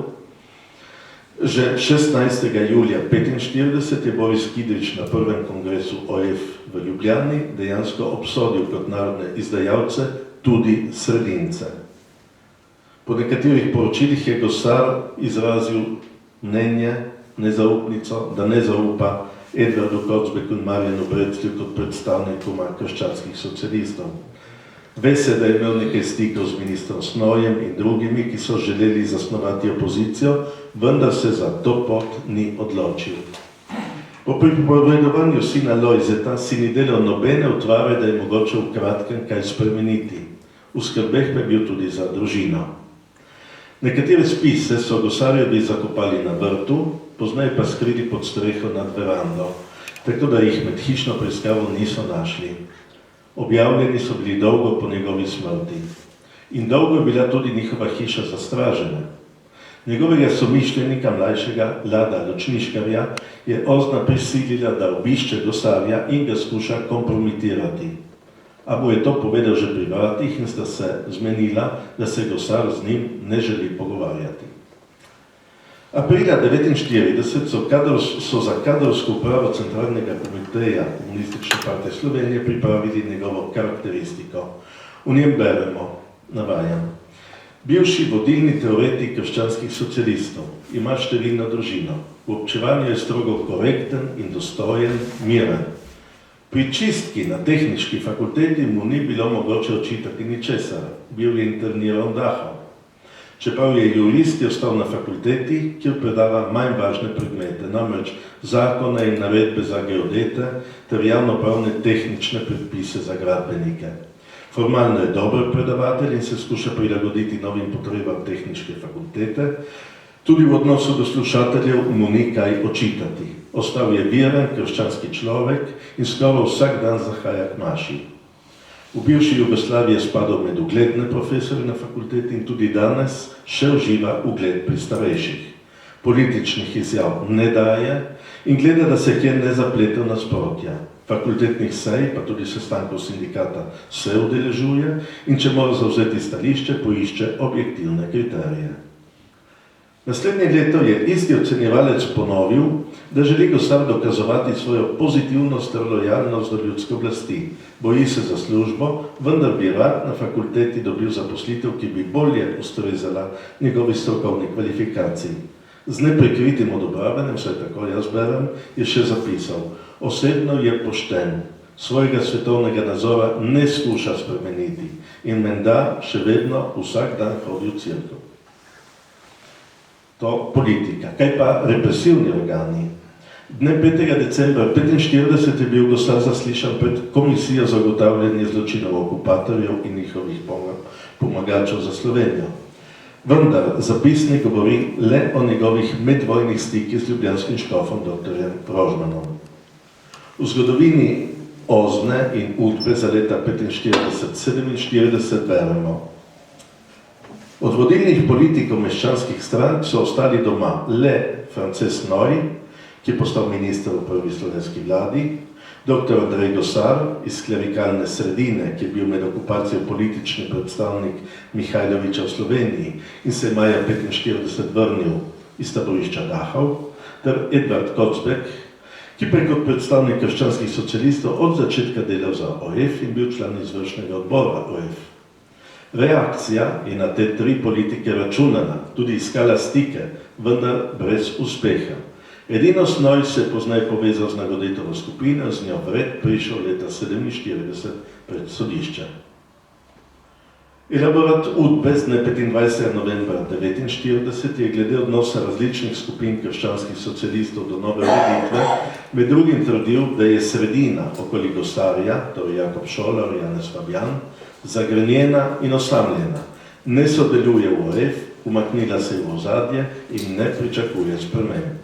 Že 16. julija 1945 je Boris Kidrič na prvem kongresu OF v Ljubljani dejansko obsodil kot narodne izdajalce tudi sredince. Po nekaterih poročilih je Gosar izrazil mnenje, nezaupnico, da ne zaupa Edvardu Kocbeku in Marjanu Breclju kot predstavnikoma krščanskih socialistov. Ve se, da je imel nekaj stikov z ministrom Snojem in drugimi, ki so želeli zasnovati opozicijo, vendar se za to pot ni odločil. Po pripovedovanju sina Lojzeta si ni delal nobene utvare, da je mogoče v kratkem kaj spremeniti. V skrbeh pa je bil tudi za družino. Nekatere spise so Gosarjevi zakopali na vrtu, pozneje pa skrili pod streho nad verando, tako da jih med hišno preiskavo niso našli. Objavljeni so bili dolgo po njegovi smrti. In dolgo je bila tudi njihova hiša zastražena. Njegovega somišljenika, mlajšega Lada Ločniškarja, je Ozna prisilila, da obišče Gosarja in ga skuša kompromitirati. A mu je to povedal že pri vratih in sta se zmenila, da se Gosar z njim ne želi pogovarjati. Aprila 1949 so za kadrovsko upravo Centralnega komiteja Komunistične partije Slovenije pripravili njegovo karakteristiko. V njem beremo, navajam, bivši vodilni teoretik krščanskih socialistov, ima številno družino, v občevanju je strogo korekten in dostojen, miren. Pri čistki na tehniški fakulteti mu ni bilo mogoče očitati ničesar, bil je interniran Dachau. Čeprav je jurist, je ostal na fakulteti, kjer predava manj važne predmete, namreč zakone in navedbe za geodete ter javnopravne tehnične predpise za gradbenike. Formalno je dober predavatelj in se skuša prilagoditi novim potrebam tehniške fakultete, tudi v odnosu do slušateljev mu ni kaj očitati. Ostal je veren, krščanski človek in skoraj vsak dan zahaja k maši. V bivši Jugoslaviji je spadal med ugledne profesore na fakulteti in tudi danes še uživa ugled pri starejših. Političnih izjav ne daje in gleda, da se kjer ne zaplete v nasprotja. Fakultetnih sej, pa tudi sestankov sindikata, se udeležuje in če mora zavzeti stališče, poišče objektivne kriterije. Naslednje leto je isti ocenjevalec ponovil, da želi Gosar dokazovati svojo pozitivnost ter lojalnost do ljudske oblasti. Boji se za službo, vendar bi rad na fakulteti dobil zaposlitev, ki bi bolje ustrezala njegovi strokovni kvalifikaciji. Z neprekritim odobravanjem, vsaj tako jaz berem, je še zapisal, osebno je pošten, svojega svetovnega nazora ne skuša spremeniti in menda še vedno vsak dan hodi v cerkev. To politika. Kaj pa represivni organi? Dne 5. decembra 1945 je bil Gosar zaslišan pred Komisijo za ugotavljanje zločinov okupatorjev in njihovih pomagačev za Slovenijo. Vendar zapisnik govori le o njegovih medvojnih stikih z ljubljanskim škofom dr. Rožmanom. V zgodovini Ozne in Udbe za leta 1945-1947 beremo. Od vodilnih politikov meščanskih strank so ostali doma le Frances Noj, ki je postal minister v prvi slovenski vladi, dr. Andrej Gosar iz klerikalne sredine, ki je bil med okupacijo politični predstavnik Mihajloviča v Sloveniji in se je maja 1945 vrnil iz taborišča Dachau, ter Edvard Kocbek, ki pa je kot predstavnik krščanskih socialistov od začetka delal za OF in bil član izvršnega odbora OF. Reakcija je na te tri politike računana, tudi iskala stike, vendar brez uspeha. Edino Snoj se je poznaj povezal z Nagodetovo skupino, z njo vred prišel leta 1947 pred sodišče. Elaborat Udbe z dne 25. novembra 1949 je glede odnosa različnih skupin krščanskih socialistov do nove ureditve med drugim trdil, da je sredina okoli Gosarja, torej Jakob Šolar, Janez Fabjan, zagrenjena in osamljena, ne sodeluje v ORF, umaknila se v ozadje in ne pričakuje sprememb.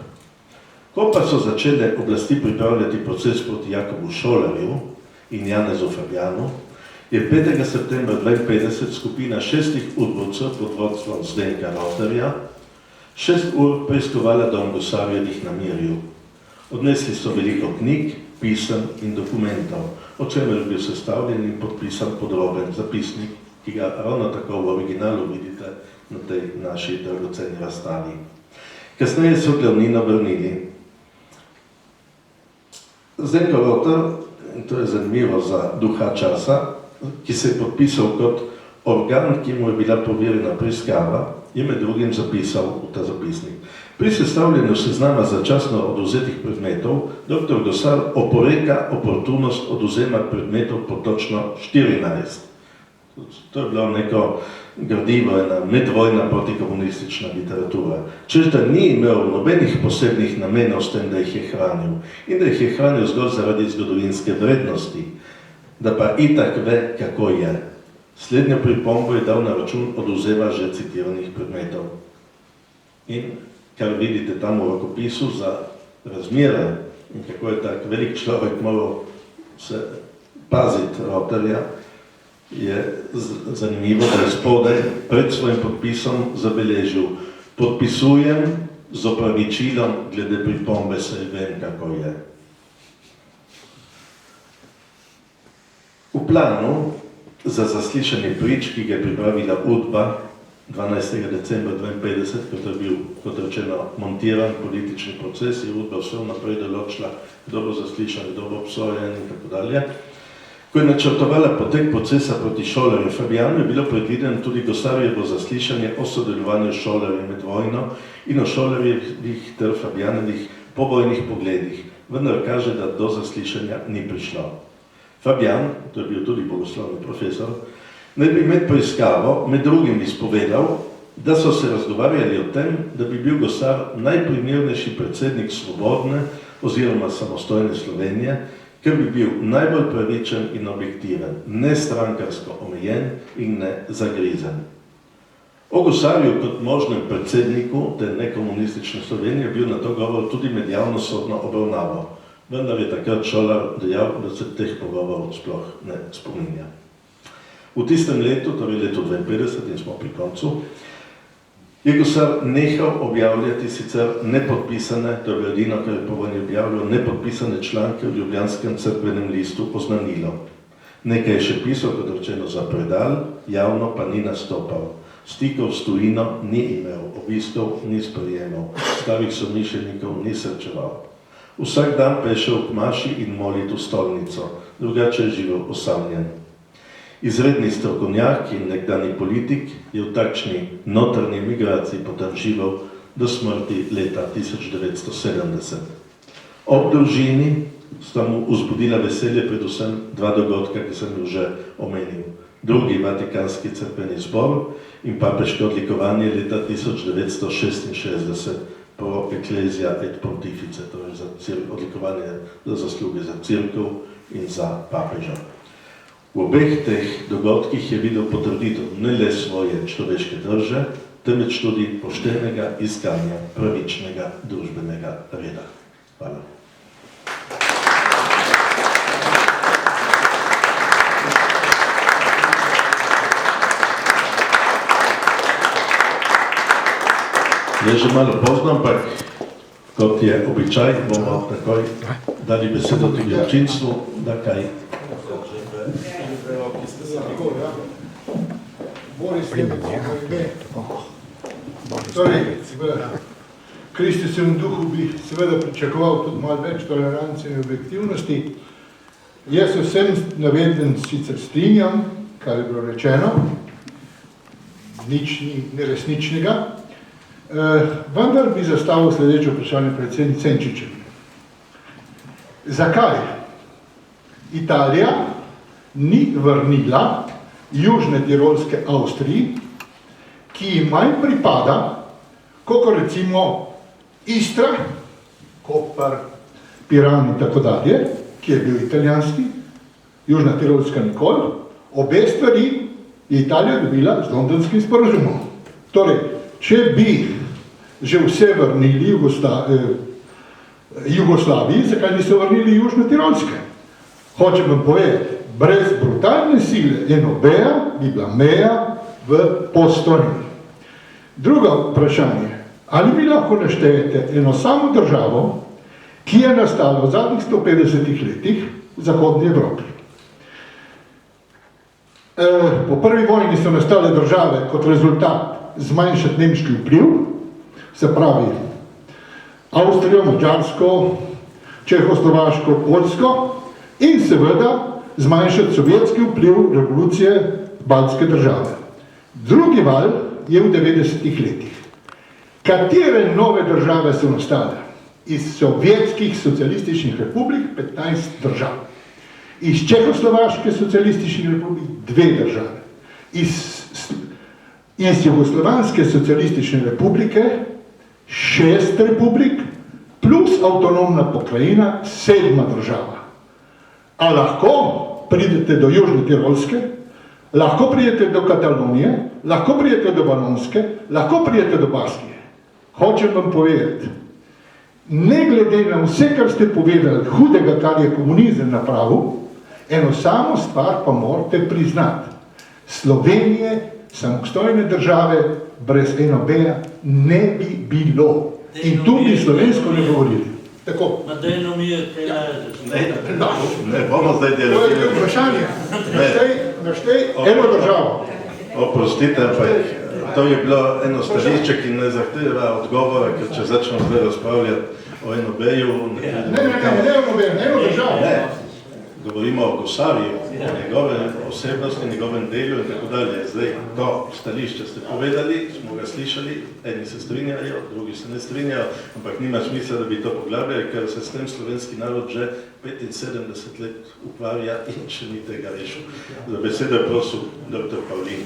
Ko pa so začele oblasti pripravljati proces proti Jakobu Šolarju in Janezu Fabjanu, je 5. septembra 1952 skupina 6 udbovcev pod vodstvom Zdenka Rotarja 6 ur preiskovala dom Gosarjevih na Mirju. Odnesli so veliko knjig, pisem in dokumentov, o čemer je bil sestavljen in podpisan podroben zapisnik, ki ga ravno tako v originalu vidite na tej naši dragoceni razstavi. Kasneje so glavnino vrnili. Zdenko Rotar, in to je zanimivo za duha časa, ki se je podpisal kot organ, ki mu je bila poverjena preiskava, je med drugim zapisal v ta zapisnik. Pri sestavljanju seznama začasno oduzetih predmetov dr. Gosar oporeka oportunost oduzema predmetov po točno 14. To je bilo neko gradivo, ena medvojna protikomunistična literatura. Čež da ni imel nobenih posebnih namenov s tem, da jih je hranil in da jih je hranil zgolj zaradi zgodovinske vrednosti, da pa itak ve, kako je. Slednjo pripombo je dal na račun oduzema že citiranih predmetov. In kar vidite tam v rokopisu za razmere in kako je tak velik človek moral se paziti Rotarja, je zanimivo, da je spodaj pred svojim podpisom zabeležil: podpisujem z opravičilom glede pripombe, saj vem, kako je. V planu za zaslišanje prič, ki ga je pripravila Udba 12. decembra 1952, kot je bil, kot rečeno, montiran politični proces, je Udba vse naprej določila, kdo bo zaslišan, kdo bo obsojen in tako dalje. Ko je načrtovala potek procesa proti Šolarju in Fabjanu, je bilo predvideno tudi Gosarjevo zaslišanje o sodelovanju Šolarja med vojno in o Šolarjevih ter Fabjanovih povojnih pogledih, vendar kaže, da do zaslišanja ni prišlo. Fabjan, to je bil tudi bogoslovni profesor, naj bi med preiskavo med drugim izpovedal, da so se razgovarjali o tem, da bi bil Gosar najprimernejši predsednik svobodne oziroma samostojne Slovenije, ker bi bil najbolj pravičen in objektiven, ne strankarsko omejen in ne zagrizen. O Gosarju kot možnem predsedniku te nekomunistične Slovenije je bil na to govor tudi med javno-sodno obravnavo, vendar je takrat Šolar dejal, da se teh pogovorov sploh ne spominja. V tistem letu, torej letu 1952, in smo pri koncu, je Gosar nehal objavljati sicer nepodpisane, to je edino, kar je po vojni objavljal, nepodpisane članke v ljubljanskem cerkvenem listu Oznanilo. Nekaj je še pisal, kot rečeno, za predal, javno pa ni nastopal. Stikov s tujino ni imel, obiskov ni sprejemal, starih somišljenikov ni srečeval. Vsak dan pa je šel k maši in molit v stolnico, drugače je živel osamljen. Izredni strokovnjak in nekdani politik je v takšni notrni migraciji potem živel do smrti leta 1970. Ob družini sta mu vzbudila veselje predvsem dva dogodka, ki sem ju že omenil. Drugi Vatikanski cerkveni zbor in papeško odlikovanje leta 1966 pro Ecclesia et Pontifice, torej za odlikovanje za zasluge za cerkev in za papeža. V obeh teh dogodkih je videl potrditev ne le svoje človeške drže, temveč tudi poštenega iskanja pravičnega družbenega reda. Hvala. Je že malo pozno, ampak kot je običaj, bomo takoj dali besedo tudi občinstvu, da kaj.
Boris je torej, v Kristusovem duhu bi seveda pričakoval tudi malo več tolerance in objektivnosti. Jaz vsem navedem sicer strinjam, kar je bilo rečeno, nič ni neresničnega. Vendar bi zastavil sledeče vprašanje predsednici Senčičevi. Zakaj Italija ni vrnila Južne Tirolske Avstriji, ki ji manj pripada, kot recimo Istra, Koper, Piran in tako dalje, ki je bil italijanski, Južna Tirolska nikoli, obe stvari je Italija dobila z londonskim sporazumom. Torej, če bi že vse vrnili Jugoslaviji, zakaj niso vrnili Južne Tirolske? Hočem vam povedati, brez brutalne sile NOB-ja bi bila meja v Postojni. Drugo vprašanje, ali vi lahko naštejete eno samo državo, ki je nastala v zadnjih 150 letih v Zahodni Evropi? Po prvi vojni so nastale države kot rezultat zmanjšati nemški vpliv, se pravi Avstrijo, Madžarsko, Čehoslovaško, Poljsko in seveda zmanjšati sovjetski vpliv revolucije baltske države. Drugi val je v 90-ih letih. Katere nove države so nastale? Iz sovjetskih socialističnih republik 15 držav. Iz Čehoslovaške socialistične republike 2 države. Iz Jugoslovanske socialistične republike 6 republik plus avtonomna pokrajina 7 država. A lahko pridete do Južne Tirolske, lahko pridete do Katalonije, lahko pridete do Valonske, lahko pridete do Baskije. Hočem vam povedati, ne glede na vse, kar ste povedali, hudega, kar je komunizem napravil, eno samo stvar pa morate priznati. Slovenije, samostojne države, brez NOB-ja ne bi bilo. In tu bi slovensko ne govorili. Tako.
Ne bomo zdaj delali.
To je vprašanje. Naštej eno državo.
Oprostite, ampak to je bilo eno stališče, ki ne zahteva odgovora, ker če začnemo zdaj razpravljati o NOB-ju...
Ne o NOB-ju, ne o državi.
Govorimo o Gosarju, o njegove osebnosti, njegovem delu in tako dalje. Zdaj, to stališče ste povedali, smo ga slišali, eni se strinjajo, drugi se ne strinjajo, ampak nima smisla, da bi to poglabljali, ker se s tem slovenski narod že 75 let ukvarja in še ni tega rešil. Za besedo je prosil dr. Pavlin.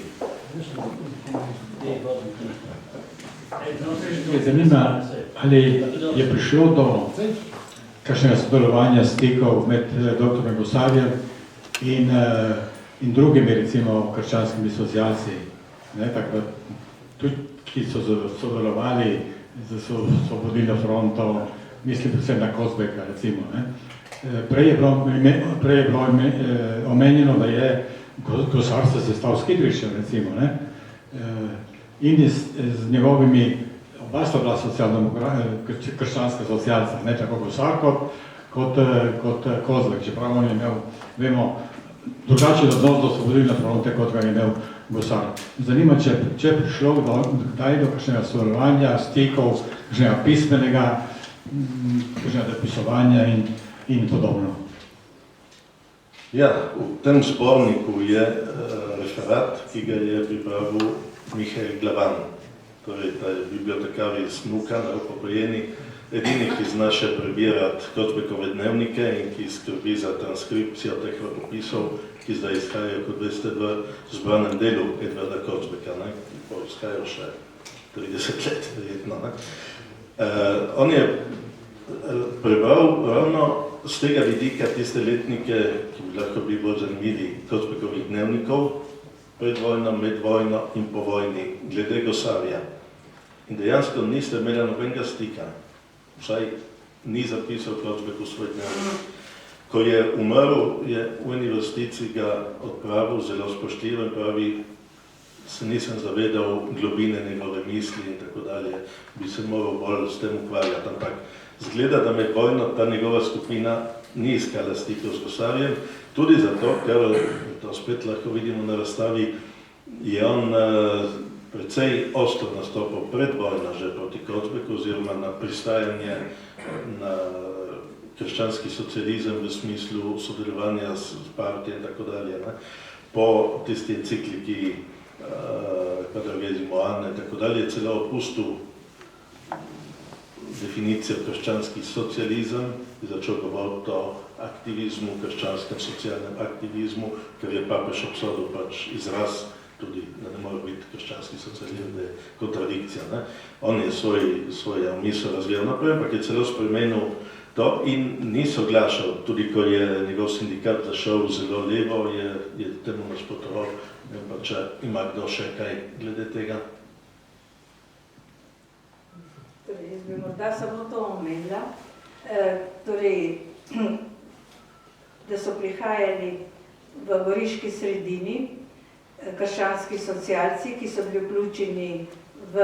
Me zanima, ali je prišlo do kakšnega sodelovanja stikov med dr. Gosarjem in drugimi, recimo, krščanskimi socialci, tudi, ki so sodelovali z Svobodilno fronto, mislim predvsem na Kozbeka, recimo. Prej je bilo omenjeno, da je Gosar se sestal s Kidričem, recimo, in z njegovimi, oba sta bila krščanska socialca, ne tako Gosar kot Kozbek, čeprav on je imel, vemo, drugačen odnos do Svobodilne fronte, kot ga je imel Gosar. Zanima, če je prišlo kdaj do kakšnega sodelovanja, stikov, kakšnega pismenega, kakšnega dopisovanja in podobno.
Ja, v tem zborniku je referat, ki ga je pripravil Mihael Glavan. Torej, ta je bibliotekar iz Nuka, upokojeni, edini, ki zna še prebirati Kozbekove dnevnike in ki skrbi za transkripcijo teh rokopisov, ki zdaj izhajajo, kot veste, v zbranem delu Edvarda Kozbeka, ki pa izhajajo še 30 let, verjetno. On je prebral ravno z tega vidika tiste letnike, ki bi lahko bili bolj zanimivi, Kozbekovih dnevnikov, pred vojno, med vojno in po vojni, glede Gosarja. In dejansko niste imeli nobenega stika, vsaj ni zapisal Kozbek v svoj dnevnik. Ko je umrl, je v eni vrstici ga odpravil zelo spoštljivo in pravi, se nisem zavedal globine njegove misli in tako dalje, bi se moral bolj s tem ukvarjati, ampak zgleda, da med vojno ta njegova skupina ni iskala stikov z Gosarjem, tudi zato, ker, to spet lahko vidimo na razstavi, je on precej ostro nastopil pred vojno že proti Kozbeku, oziroma na pristajanje na krščanski socializem v smislu sodelovanja s partijo in tako dalje. Po tisti encikliki pedagogizmu Anne, tako dalje, celo opustil definicijo krščanski socializem, je začel govoriti o aktivizmu, krščanskem socialnem aktivizmu, ker je papež obsodil pač izraz tudi, da ne more biti krščanski socializem, da je kontradikcija. Ne? On je svojo misel razvijal naprej, ampak je celo spremenil to in ni soglašal, tudi ko je njegov sindikat zašel zelo levo, je temu nasprotoval, ne vem pa, če ima kdo še kaj glede tega.
Torej, jaz bi morda samo to omenila, torej, da so prihajali v goriški sredini krščanski socialci, ki so bili vključeni v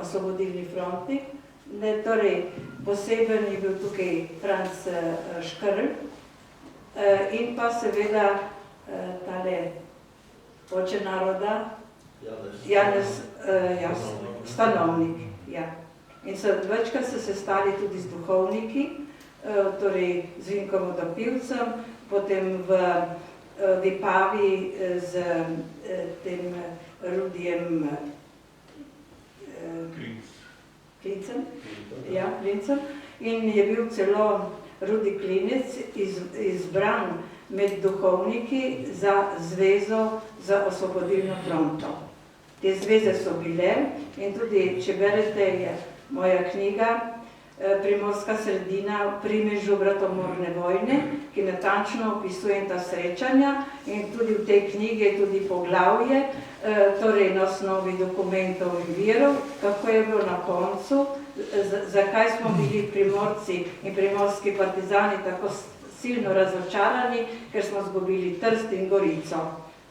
osvobodilni fronti. Torej, poseben je bil tukaj Franc Škrl in pa seveda tale oče naroda, Janez Stanovnik. Ja. In večkrat so se stali tudi z duhovniki, torej z Vinkom Vodopivcem, potem v Vipavi z tem Rudijem Klincem. Ja, Klincem. In je bil celo Rudi Klinec izbran med duhovniki za zvezo za osvobodilno fronto. Te zveze so bile in tudi, če berete, je moja knjiga Primorska sredina v primežu bratomorne vojne, ki natančno opisuje ta srečanja in tudi v tej knjigi je tudi poglavje, torej na osnovi dokumentov in virov, kako je bilo na koncu, zakaj smo bili Primorci in primorski partizani tako silno razočarani, ker smo izgubili Trst in Gorico.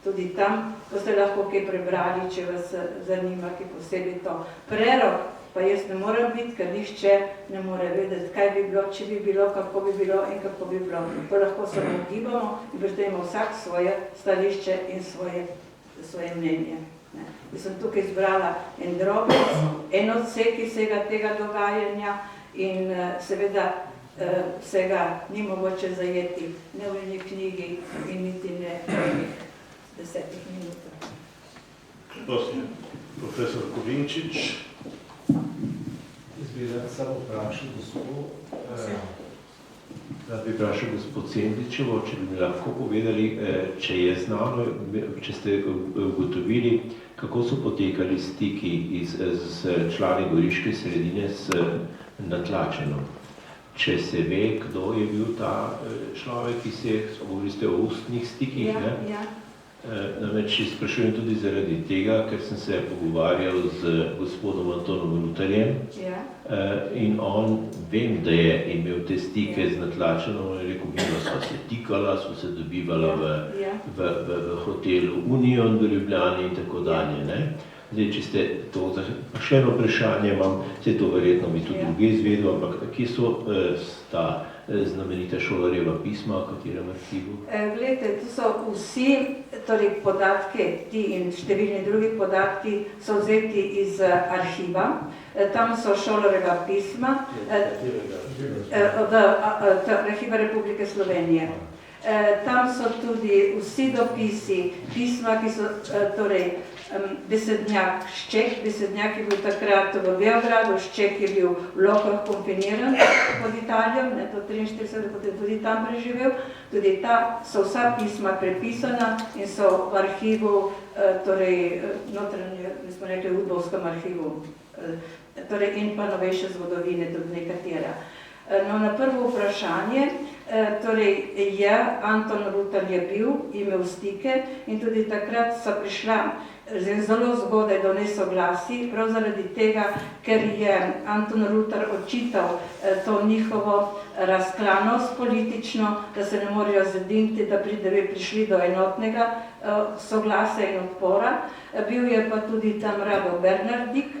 Tudi tam boste lahko kaj prebrali, če vas zanima, ki posebej to. Prerok pa jaz ne morem biti, ker nihče ne more vedeti, kaj bi bilo, če bi bilo, kako bi bilo in kako bi bilo. To lahko samo ugibamo in pri tem ima vsak svoje stališče in svoje mnenje. Jaz sem tukaj izbrala en drobec, en odsek iz vsega tega dogajanja in seveda vsega ni mogoče zajeti ne v eni knjigi in niti ne v 10 minutah.
Prosim, profesor Kovinčič.
Jaz bi rad samo vprašal gospod Sendičevo, če bi mi lahko povedali, če je znano, če ste ugotovili, kako so potekali stiki z člani goriške sredine s Natlačenom. Če se ve, kdo je bil ta človek, ki se, govorili ste o ustnih stikih, ne?
Ja.
Namreč sprašujem tudi zaradi tega, ker sem se pogovarjal z gospodom Antonom Rutarjem in on, vem, da je imel te stike z Natlačenom, on je rekel, mi sva se tikala, sva se dobivala v hotelu Union v Ljubljani in tako dalje. Ne? Zdaj, če ste to, še eno vprašanje imam, se to verjetno bi tudi druge izvedel, ampak kje so ta znamenita Šolarjeva pisma, v katerem arhivu?
Glejte, to so vsi podatki, ti in številni drugi podatki so vzeti iz arhiva. Tam so Šolarjeva pisma od Arhiva Republike Slovenije. Tam so tudi vsi dopisi, pisma, ki so besednjak Šček, besednjak je bil takrat v Beogradu, Šček je bil v Lokah konfiniran pod Italijo, to 43, potem tudi tam preživel. Tudi ta so vsa pisma prepisana in so v arhivu, notranje, mi smo rekli, v Udbovskem arhivu, in pa novejše zgodovine, tudi nekatera. No, na prvo vprašanje, Anton Rutar je bil, imel stike in tudi takrat so prišla zelo zgodaj do nesoglasij, prav zaradi tega, ker je Anton Rutar očital to njihovo razklanost politično, da se ne morejo zediniti, da bi prišli do enotnega soglasja in odpora. Bil je pa tudi tam Rado Bernardik,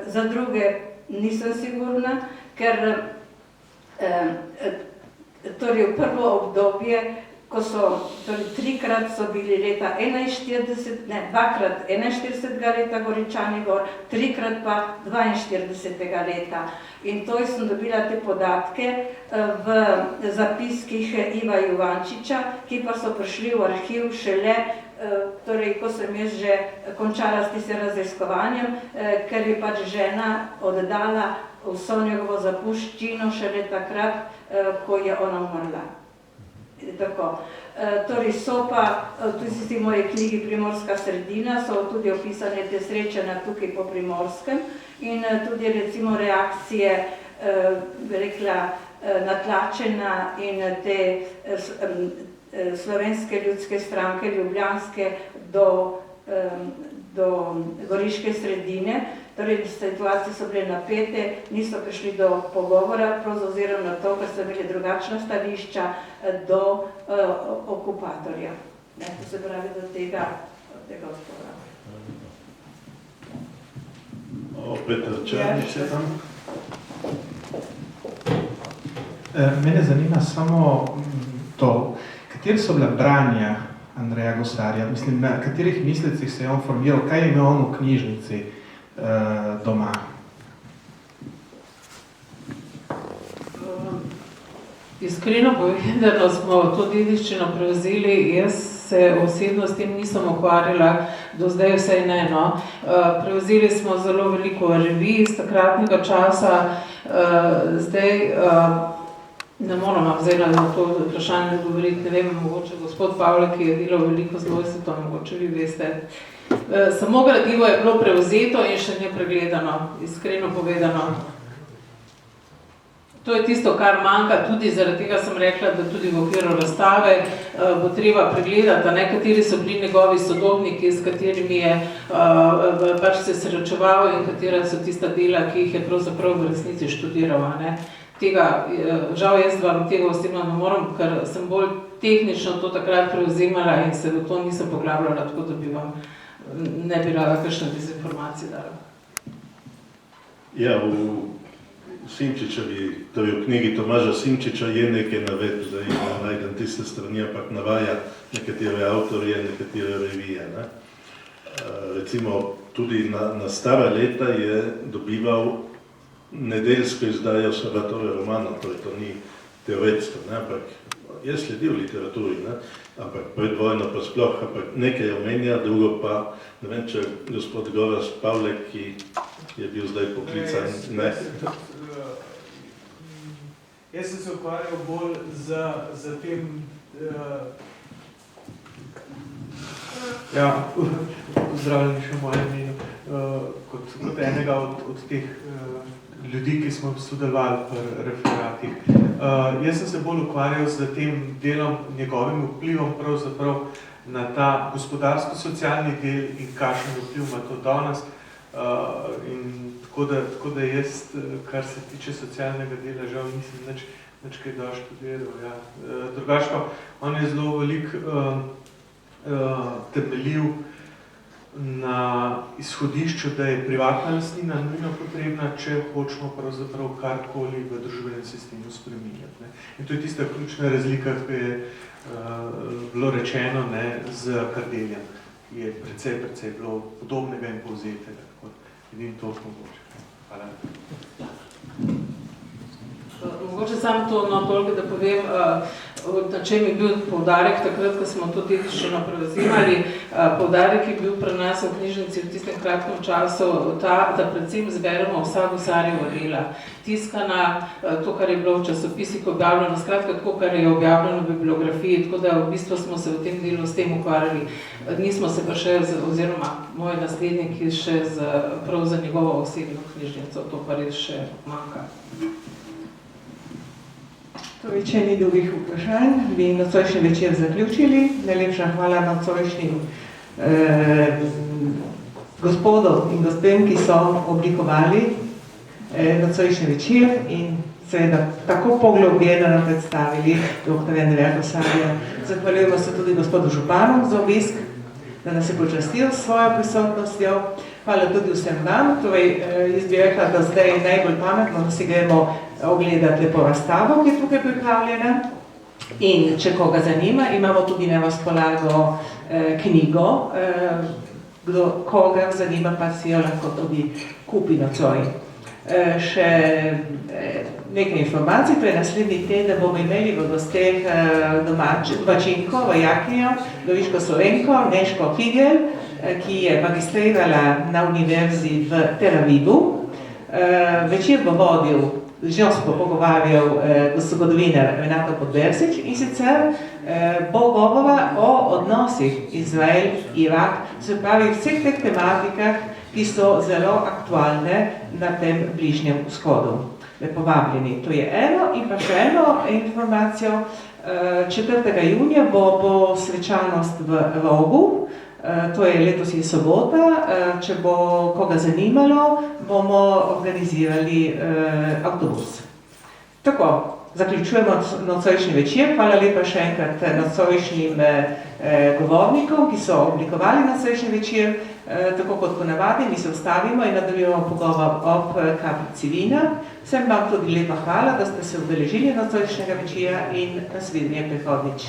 za druge nisem sigurna, ker v prvo obdobje, ko so, trikrat so bili leta 41, ne, dvakrat 41. leta Goričani gor, trikrat pa 42. leta. In to sem dobila te podatke v zapiskih Iva Juvančiča, ki pa so prišli v arhiv šele torej, ko sem jaz že končala s tistim raziskovanjem, ker je pač žena oddala vso njegovo zapuščino šele takrat, ko je ona umrla. Tako. Torej so pa tudi v moji knjigi Primorska sredina, so tudi opisane te srečanja tukaj po Primorskem in tudi recimo reakcije, bi rekla, natlačena in te slovenske ljudske stranke, ljubljanske do Goriške sredine. Torej, situacije so bile napete, niso prišli do pogovora, prav oziroma na to, ker so imeli drugačna stališča do okupatorja. To se pravi do tega odpora.
Peter Černič je tam.
Mene zanima samo to, kateri so bila branja Andreja Gosarja, mislim, na katerih mislецih se je on formiral, kaj je imel on v knjižnici doma?
Iskreno povedano smo to dediščino prevzeli, jaz se osebno s tem nisem ukvarjala, do zdaj vsaj ne, no. Prevzeli smo zelo veliko revij iz takratnega časa, zdaj ne moram vam zdaj na to vprašanje govoriti, ne vem, mogoče gospod Pavle, ki je delal veliko z Lojsetom, mogoče vi veste. Samo gradivo je bilo prevzeto in še ne pregledano, iskreno povedano. To je tisto, kar manjka, tudi zaradi tega sem rekla, da tudi v okviru razstave bo treba pregledati, nekateri so bili njegovi sodobniki, s katerimi je pač se srečeval in katera so tista dela, ki jih je pravzaprav v resnici študiral. Tega, žal jaz vam tega osebno ne moram, ker sem bolj tehnično to takrat prevzemala in se v to nisem poglabljala, tako da bi vam ne bi rada kakšne dezinformacije dala.
Ja, v Simčičevi, torej v knjigi Tomaža Simčiča je nekaj navedb, zdaj ne najdem tiste strani, ampak navaja nekatere avtorje, nekatere revije. Recimo, tudi na stara leta je dobival nedeljsko izdajo Salvatore Romano, torej to ni teoretsko, ampak je sledil literaturi, ampak predvojno pa sploh, ampak nekaj omenja, drugo pa, ne vem, če gospod Goras Pavlek, ki je bil zdaj poklican, ne?
Jaz sem se ukvarjal bolj z tem, pozdravljeni še v mojem imenu, kot enega od teh ljudi, ki smo sodelovali pri referatih. Jaz sem se bolj ukvarjal z tem delom, njegovim vplivom pravzaprav na ta gospodarsko-socialni del in kakšen vpliv ima to danes. Tako da jaz, kar se tiče socialnega dela, žal nisem nič kaj dosti študiral. Drugač pa, on je zelo veliko temeljil na izhodišču, da je privatna lastnina nujno potrebna, če hočemo pravzaprav karkoli v družbenem sistemu spreminjati. In to je tista ključna razlika, ki je bilo rečeno z Kardeljem, ki je precej bilo podobnega in povzetega. Vidim to mogoče. Hvala.
Mogoče samo to, toliko, da povem, na čem je bil poudarek takrat, ko smo to dediščino prevzemali. Poudarek je bil pri nas v knjižnici v tistem kratkem času ta, da predvsem zberemo vsa Gosarjeva dela. Tiskana, to, kar je bilo v časopisih objavljeno, skratka tako, kar je objavljeno v bibliografiji, tako da v bistvu smo se v tem delu s tem ukvarjali. Nismo se pa še, oziroma moji nasledniki, še prav za njegovo osebno knjižnico, to pa res še manjka.
Torej, če ni drugih vprašanj, bi nocojšnji večer zaključili. Najlepša hvala nocojšnjim gospodom in gospem, ki so oblikovali nocojšnji večer in seveda tako poglobljeno nam predstavili dr. Andreja Gosarja. Zahvaljujemo se tudi gospodu županu za obisk, da nas je počastil s svojo prisotnostjo. Hvala tudi vsem vam. Torej, jaz bi rekla, da zdaj je najbolj pametno, da si gremo ogledati lepo razstavo, ki je tukaj pripravljena. In če koga zanima, imamo tudi na razpolago knjigo. Koga zanima, pa si jo lahko tudi kupi nocoj. Še nekaj informacij, to je naslednji teden, bomo imeli v gosteh domačinko v Jaknijo, Doviško Slovenko, Neško Figel, ki je magistrirala na univerzi v Tel Avivu. Večer bo vodil, z njo se bo pogovarjal zgodovinar Renato Podbersič in sicer bo govora o odnosih Izrael-Irak, se pravi vseh teh tematikah, ki so zelo aktualne na tem bližnjem vzhodu. Povabljeni. To je eno in pa še eno informacijo. 4. junija bo svečanost v Rogu, to je letos in sobota. Če bo koga zanimalo, bomo organizirali avtobus. Tako, zaključujemo nocojšnji večer. Hvala lepa še enkrat nocojšnjim govornikom, ki so oblikovali nocojšnji večer. Tako kot ponavadi, mi se ustavimo in nadaljujemo pogovor ob kapljici vina. Vsem vam tudi lepa hvala, da ste se udeležili nocojšnjega večera in nasvidenje prihodnjič.